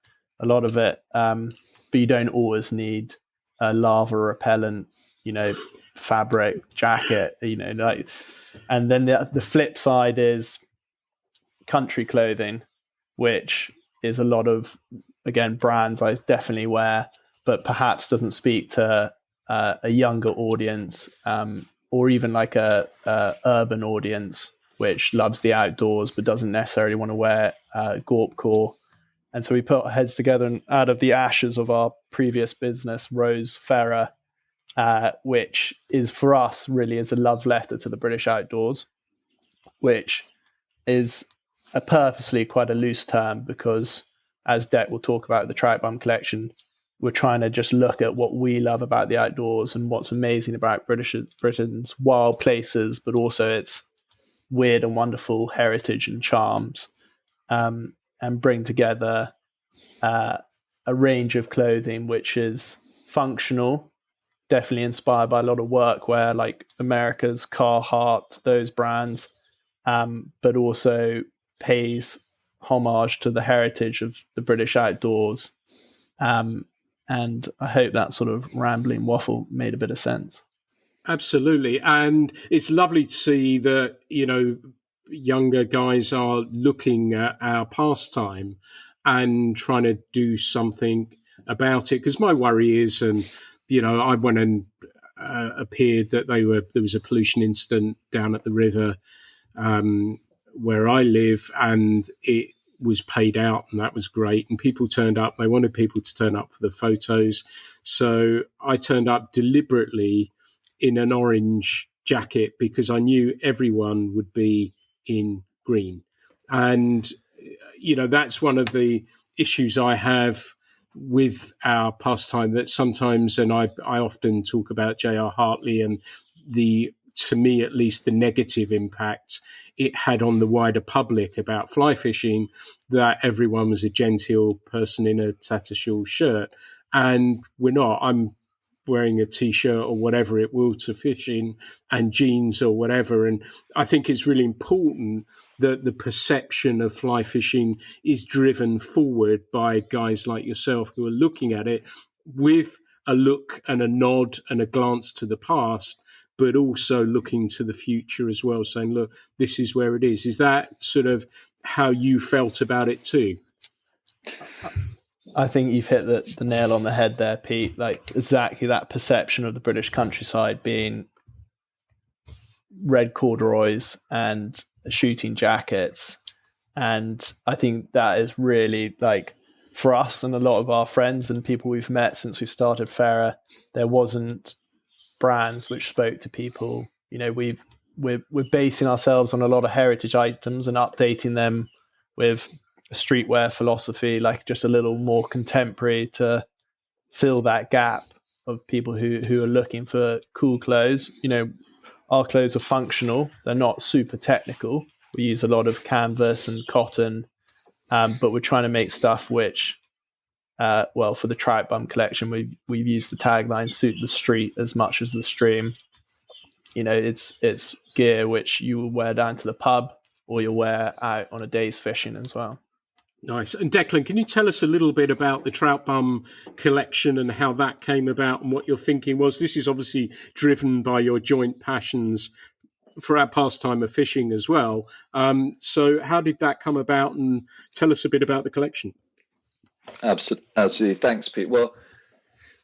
a lot of it, but you don't always need a lava repellent, fabric jacket, like. And then the flip side is country clothing, which is a lot of, again, brands I definitely wear, but perhaps doesn't speak to a younger audience, or even like a urban audience which loves the outdoors but doesn't necessarily want to wear Gorp Core. And so we put our heads together, and out of the ashes of our previous business rose Fera, which is for us really is a love letter to the British outdoors, which is a purposely quite a loose term because, as Dec will talk about the Trout Bum collection, we're trying to just look at what we love about the outdoors and what's amazing about Britain's wild places, but also its weird and wonderful heritage and charms, and bring together a range of clothing which is functional, definitely inspired by a lot of workwear like America's Carhartt, those brands, but also pays homage to the heritage of the British outdoors. And I hope that sort of rambling waffle made a bit of sense. Absolutely. And it's lovely to see that, younger guys are looking at our pastime and trying to do something about it. Because my worry is, and, I went and appeared that there was a pollution incident down at the river where I live, and it was paid out, and that was great. And people turned up. They wanted people to turn up for the photos. So I turned up deliberately in an orange jacket because I knew everyone would be in green. And, that's one of the issues I have with our pastime, that sometimes, and I often talk about J.R. Hartley and to me at least, the negative impact it had on the wider public about fly fishing, that everyone was a genteel person in a tattersall shirt. And we're not. I'm wearing a T-shirt or whatever it will to fishing, and jeans or whatever. And I think it's really important that the perception of fly fishing is driven forward by guys like yourself who are looking at it with a look and a nod and a glance to the past, but also looking to the future as well, saying, look, this is where it is. Is that sort of how you felt about it too? I think you've hit the nail on the head there, Pete. Like exactly that perception of the British countryside being red corduroys and shooting jackets. And I think that is really, like, for us and a lot of our friends and people we've met since we've started Fera, there wasn't brands which spoke to people. We're basing ourselves on a lot of heritage items and updating them with a streetwear philosophy, like just a little more contemporary to fill that gap of people who are looking for cool clothes. Our clothes are functional. They're not super technical. We use a lot of canvas and cotton, but we're trying to make stuff which, for the Trout Bum collection, we've used the tagline "Suit the street as much as the stream." It's gear which you will wear down to the pub or you'll wear out on a day's fishing as well. Nice. And Declan, can you tell us a little bit about the Trout Bum collection and how that came about and what your thinking was? This is obviously driven by your joint passions for our pastime of fishing as well. So how did that come about, and tell us a bit about the collection? Absolutely. Thanks, Pete. Well,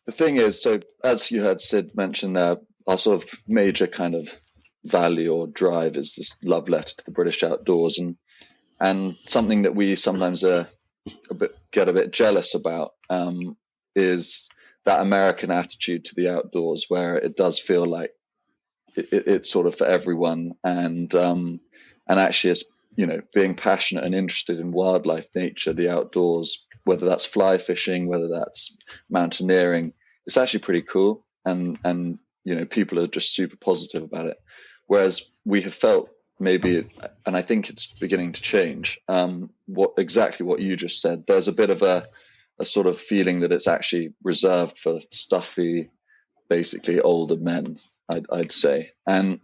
the thing is, so as you heard Sid mention there, our sort of major kind of value or drive is this love letter to the British outdoors, and something that we sometimes get a bit jealous about is that American attitude to the outdoors, where it does feel like it's sort of for everyone, and actually, it's, being passionate and interested in wildlife, nature, the outdoors, whether that's fly fishing, whether that's mountaineering, it's actually pretty cool, and people are just super positive about it. Whereas we have felt maybe, and I think it's beginning to change, what you just said. There's a bit of a sort of feeling that it's actually reserved for stuffy, basically older men, I'd say. And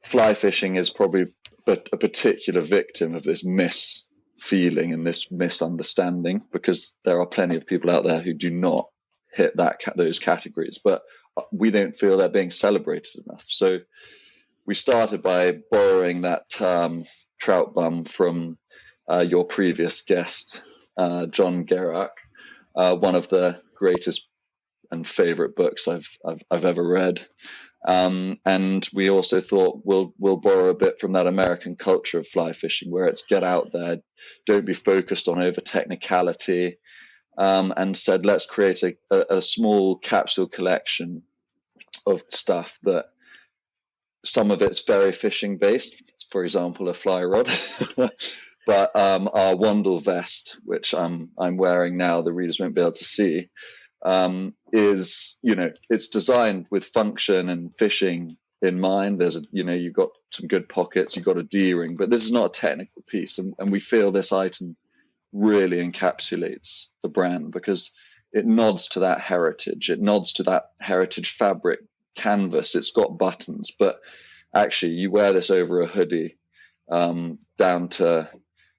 fly fishing is probably a particular victim of this misfeeling and this misunderstanding, because there are plenty of people out there who do not hit those categories, but we don't feel they're being celebrated enough. So we started by borrowing that term Trout Bum from your previous guest, John Gerach, one of the greatest and favorite books I've ever read. And we also thought we'll borrow a bit from that American culture of fly fishing, where it's get out there, don't be focused on over technicality, and said, let's create a small capsule collection of stuff that some of it's very fishing based, for example, a fly rod, but our Wandle vest, which I'm wearing now, the readers won't be able to see, is, it's designed with function and fishing in mind. There's you've got some good pockets, you've got a D-ring, but this is not a technical piece, and we feel this item really encapsulates the brand because it nods to that heritage. It nods to that heritage fabric canvas. It's got buttons, but actually you wear this over a hoodie, down to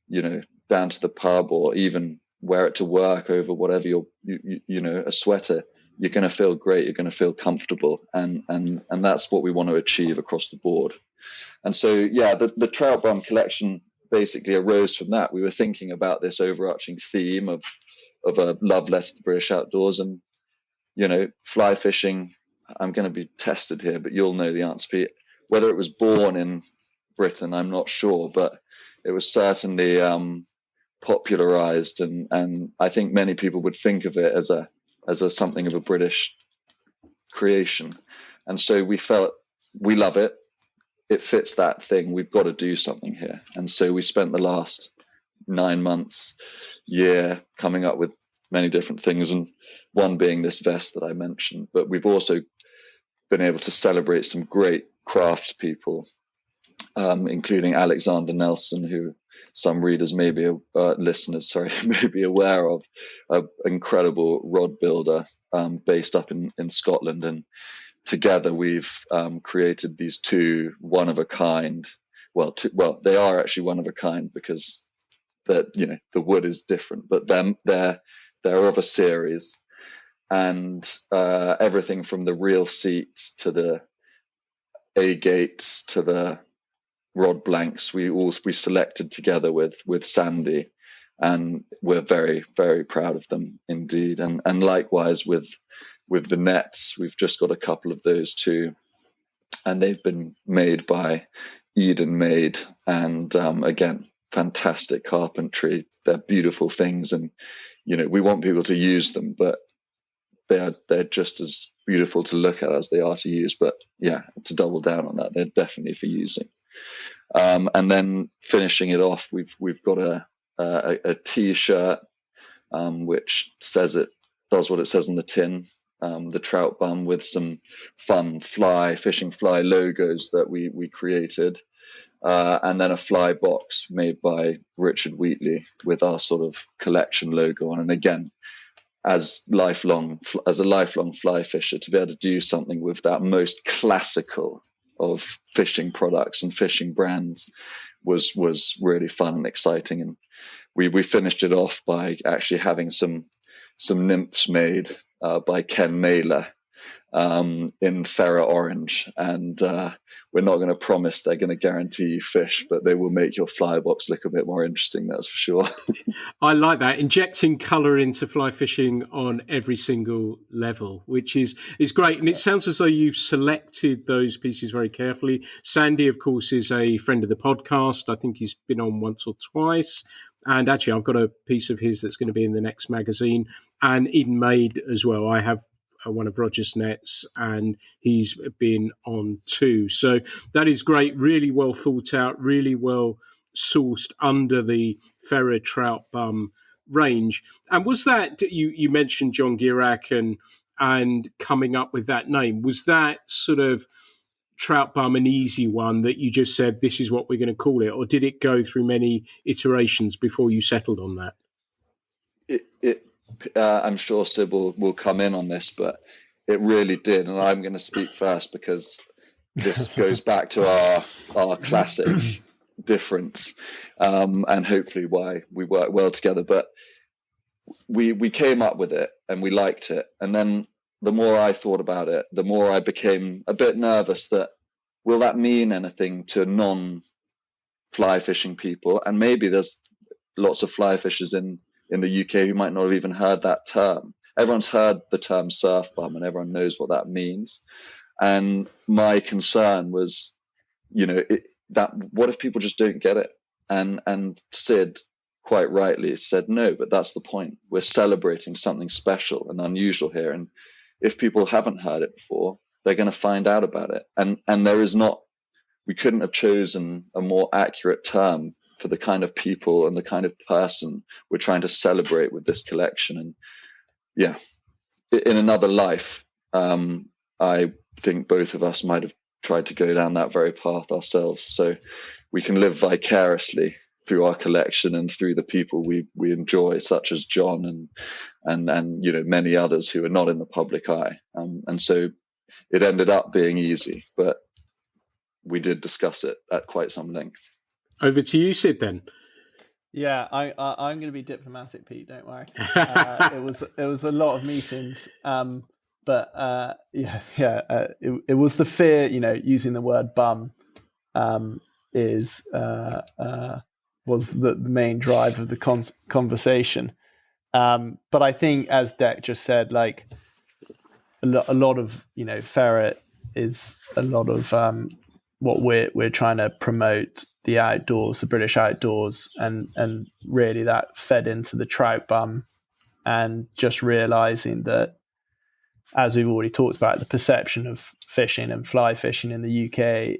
the pub, or even wear it to work over whatever a sweater. You're going to feel great. You're going to feel comfortable, and that's what we want to achieve across the board. And so, yeah, the Trout Bum collection basically arose from that. We were thinking about this overarching theme of a love letter to the British outdoors, and fly fishing. I'm going to be tested here, but you'll know the answer, Pete. Whether it was born in Britain, I'm not sure, but it was certainly popularized, and I think many people would think of it as a something of a British creation. And so we felt, we love it. It fits that thing. We've got to do something here. And so we spent the last 9 months, year, coming up with many different things, and one being this vest that I mentioned. But we've also been able to celebrate some great craftspeople, including Alexander Nelson, who some readers listeners may be aware of, an incredible rod builder based up in Scotland. And together we've created these two one-of-a-kind, they are actually one of a kind because the wood is different, but they're of a series, and everything from the reel seats to the A-gates to the rod blanks we selected together with Sandy, and we're very, very proud of them indeed. And likewise with the nets, we've just got a couple of those too, and they've been made by Eden Made, and again, fantastic carpentry. They're beautiful things, and we want people to use them, but they're just as beautiful to look at as they are to use. But yeah, to double down on that, they're definitely for using. And then finishing it off, we've got a T-shirt which does what it says on the tin, the Trout Bum, with some fun fishing fly logos that we created, and then a fly box made by Richard Wheatley with our sort of collection logo on. And again, as a lifelong fly fisher, to be able to do something with that most classical of fishing products and fishing brands was really fun and exciting. And we finished it off by actually having some nymphs made by Ken Naylor, in Fera orange, and we're not going to promise they're going to guarantee you fish, but they will make your fly box look a bit more interesting, that's for sure. I like that, injecting colour into fly fishing on every single level, which is great. And it sounds as though you've selected those pieces very carefully. Sandy, of course, is a friend of the podcast. I think he's been on once or twice. And actually, I've got a piece of his that's going to be in the next magazine. And Eden Maid as well. I have one of Roger's nets, and he's been on too. So that is great. Really well thought out, really well sourced under the Fera Trout Bum range. And was that, you mentioned John Girac and coming up with that name, was that sort of Trout Bum an easy one that you just said, this is what we're going to call it? Or did it go through many iterations before you settled on that? I'm sure Sid will come in on this, but it really did. And I'm going to speak first because this goes back to our classic difference, and hopefully why we work well together. But we came up with it and we liked it. And then the more I thought about it, the more I became a bit nervous that, will that mean anything to non-fly fishing people? And maybe there's lots of fly fishers in the UK who might not have even heard that term. Everyone's heard the term surf bum and everyone knows what that means. And my concern was, that what if people just don't get it? And Sid quite rightly said, no, but that's the point. We're celebrating something special and unusual here. And if people haven't heard it before, they're going to find out about it. And there is not, we couldn't have chosen a more accurate term for the kind of people and the kind of person we're trying to celebrate with this collection. And yeah, in another life, I think both of us might have tried to go down that very path ourselves. So we can live vicariously through our collection and through the people we enjoy, such as John and many others who are not in the public eye. And so it ended up being easy, but we did discuss it at quite some length. Over to you, Sid, then. Yeah, I'm going to be diplomatic, Pete. Don't worry. It was a lot of meetings, but it was the fear. Using the word bum was the main drive of the conversation. But I think, as Dec just said, like a lot of Fera is a lot of what we're trying to promote, the outdoors, the British outdoors, and really that fed into the Trout Bum, and just realizing that, as we've already talked about, the perception of fishing and fly fishing in the UK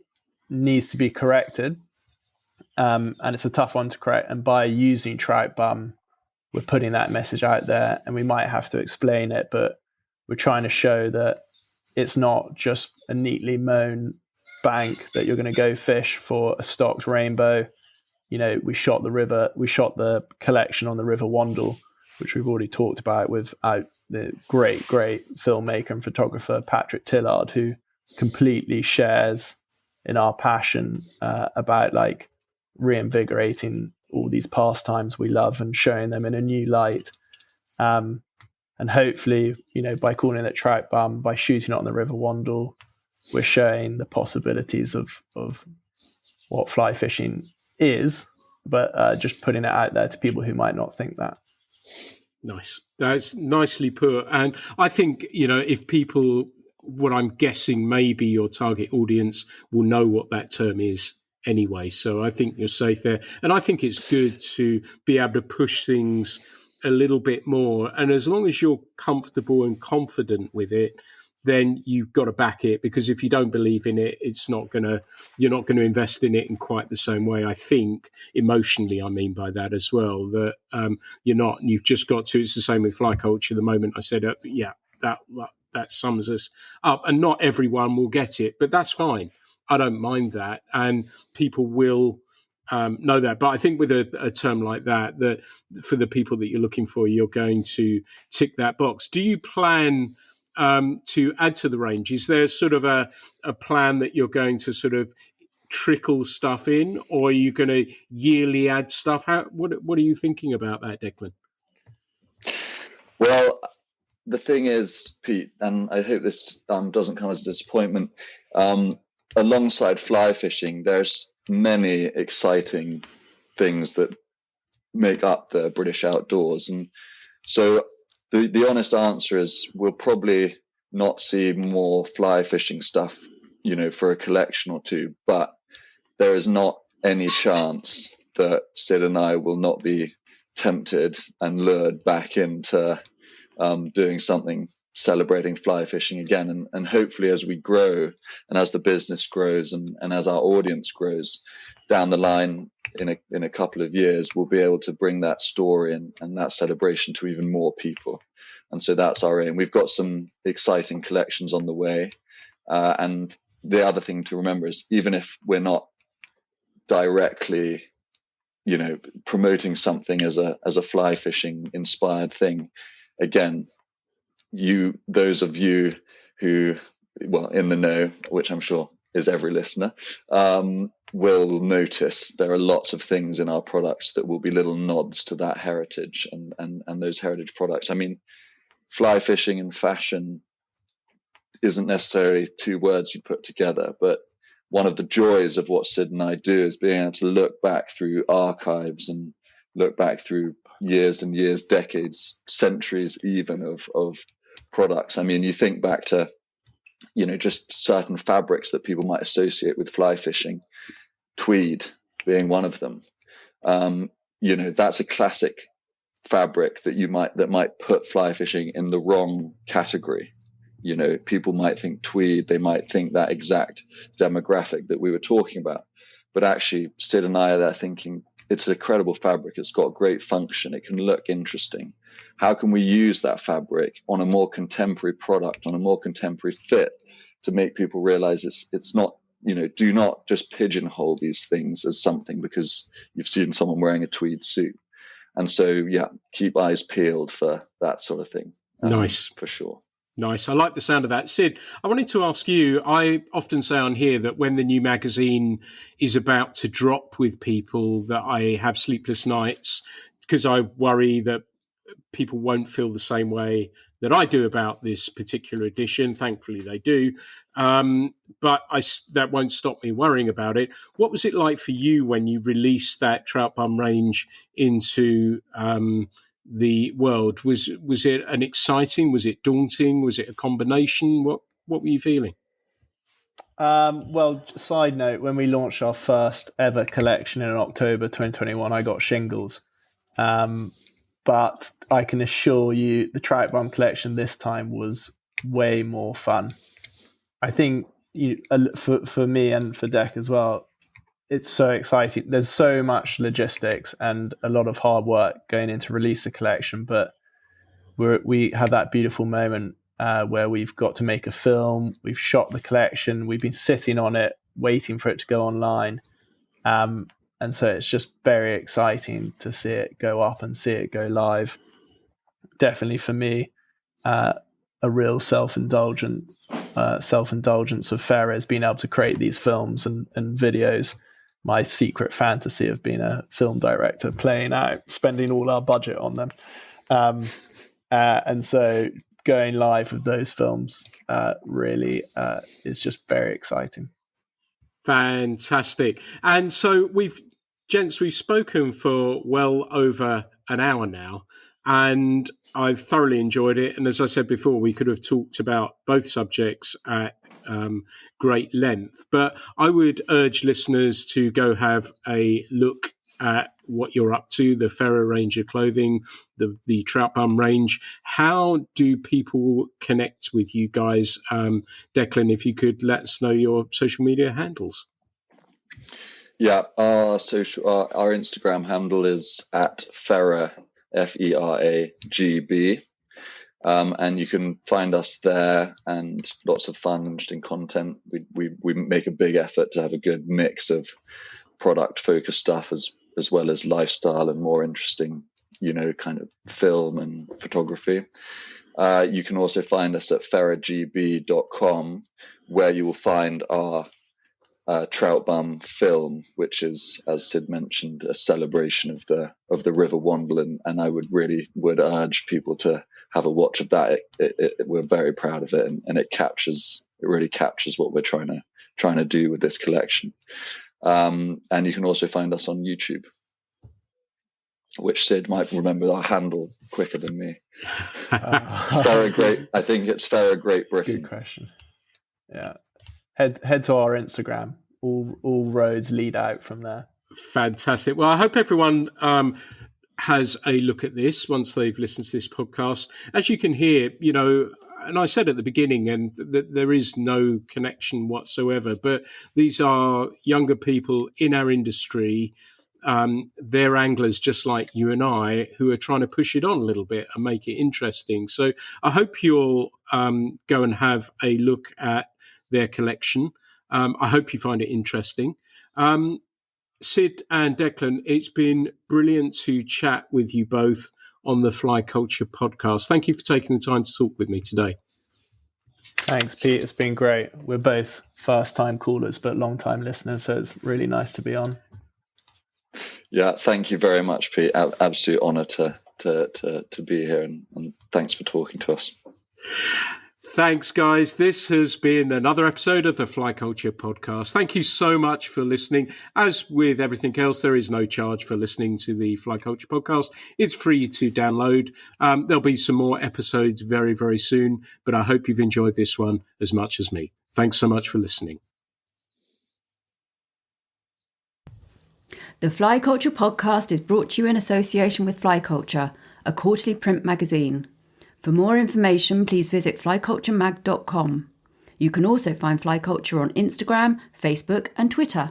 needs to be corrected, and it's a tough one to correct. And by using Trout Bum, we're putting that message out there, and we might have to explain it, but we're trying to show that it's not just a neatly mown bank that you're going to go fish for a stocked rainbow. We shot the collection on the River Wandle, which we've already talked about, with the great filmmaker and photographer Patrick Tillard, who completely shares in our passion about like reinvigorating all these pastimes we love and showing them in a new light. And hopefully, by calling it Trout Bum, by shooting it on the River Wandle, we're showing the possibilities of what fly fishing is, but just putting it out there to people who might not think that. Nice. That's nicely put. And I think, if people, what I'm guessing maybe your target audience will know what that term is anyway. So I think you're safe there. And I think it's good to be able to push things a little bit more. And as long as you're comfortable and confident with it, then you've got to back it, because if you don't believe in it, you're not going to invest in it in quite the same way. I think emotionally, I mean by that as well, that you've just got to, it's the same with fly culture. The moment I said, that sums us up, and not everyone will get it, but that's fine. I don't mind that. And people will know that. But I think with a term like that for the people that you're looking for, you're going to tick that box. Do you plan to add to the range? Is there sort of a plan that you're going to sort of trickle stuff in, or are you going to yearly add stuff? What are you thinking about that, Declan? Well, the thing is, Pete, and I hope this doesn't come as a disappointment, alongside fly fishing, there's many exciting things that make up the British outdoors. And so the honest answer is we'll probably not see more fly fishing stuff, for a collection or two, but there is not any chance that Sid and I will not be tempted and lured back into doing something celebrating fly fishing again. And hopefully as we grow and as the business grows and as our audience grows down the line in a couple of years, we'll be able to bring that story and that celebration to even more people. And so that's our aim. We've got some exciting collections on the way. And the other thing to remember is even if we're not directly, promoting something as a fly fishing inspired thing, again, those of you who, in the know, which I'm sure is every listener, will notice there are lots of things in our products that will be little nods to that heritage and those heritage products. I mean, fly fishing and fashion isn't necessarily two words you put together, but one of the joys of what Sid and I do is being able to look back through archives and look back through years and years, decades, centuries even of products. I mean, you think back to, just certain fabrics that people might associate with fly fishing, tweed being one of them. That's a classic fabric that might put fly fishing in the wrong category. People might think tweed, they might think that exact demographic that we were talking about. But actually, Sid and I are there thinking, it's a credible fabric. It's got great function. It can look interesting. How can we use that fabric on a more contemporary product, on a more contemporary fit to make people realize it's not, do not just pigeonhole these things as something because you've seen someone wearing a tweed suit. And so, keep eyes peeled for that sort of thing. Nice. For sure. Nice. I like the sound of that. Sid, I wanted to ask you, I often say on here that when the new magazine is about to drop with people that I have sleepless nights because I worry that people won't feel the same way that I do about this particular edition. Thankfully they do. But that won't stop me worrying about it. What was it like for you when you released that Trout Bum range into the world? Was it an exciting? Was it daunting? Was it a combination? What were you feeling? Well, side note, when we launched our first ever collection in October 2021, I got shingles. But I can assure you the Trout Bum collection this time was way more fun. I think for me and for Dec as well, it's so exciting. There's so much logistics and a lot of hard work going into release the collection, but we have that beautiful moment where we've got to make a film. We've shot the collection. We've been sitting on it, waiting for it to go online. And so it's just very exciting to see it go up and see it go live. Definitely for me, a real self-indulgence of Fera has been able to create these films and videos. My secret fantasy of being a film director, playing out, spending all our budget on them. And so going live with those films really is just very exciting. Fantastic. And so we've spoken for well over an hour now, and I've thoroughly enjoyed it. And as I said before, we could have talked about both subjects at great length, but I would urge listeners to go have a look at what you're up to, the Fera range of clothing, the Trout Bum range. How do people connect with you guys? Declan, if you could let us know your social media handles. Yeah, our Instagram handle is at Fera, FERAGB. And you can find us there, and lots of fun, interesting content. We make a big effort to have a good mix of product focused stuff as well as lifestyle and more interesting, kind of film and photography. You can also find us at feragb.com, where you will find our Trout Bum film, which is, as Sid mentioned, a celebration of the River Wandle, and I would urge people to have a watch of that. We're very proud of it, and it really captures what we're trying to do with this collection. And you can also find us on YouTube, which Sid might remember our handle quicker than me. Fera Great. I think it's Fera Great Britain. Good question. Yeah. Head to our Instagram. All roads lead out from there. Fantastic. Well, I hope everyone has a look at this once they've listened to this podcast. As you can hear, and I said at the beginning, and there is no connection whatsoever, but these are younger people in our industry. They're anglers just like you and I, who are trying to push it on a little bit and make it interesting. So I hope you'll go and have a look at their collection. I hope you find it interesting. Sid and Declan, it's been brilliant to chat with you both on the Fly Culture podcast. Thank you for taking the time to talk with me today. Thanks, Pete. It's been great. We're both first-time callers, but long-time listeners, so it's really nice to be on. Yeah, thank you very much, Pete. Absolute honour to be here, and thanks for talking to us. Thanks, guys. This has been another episode of the Fly Culture podcast. Thank you so much for listening. As with everything else, there is no charge for listening to the Fly Culture podcast. It's free to download. There'll be some more episodes very, very soon, but I hope you've enjoyed this one as much as me. Thanks so much for listening. The Fly Culture podcast is brought to you in association with Fly Culture, a quarterly print magazine. For more information, please visit flyculturemag.com. You can also find Fly Culture on Instagram, Facebook, and Twitter.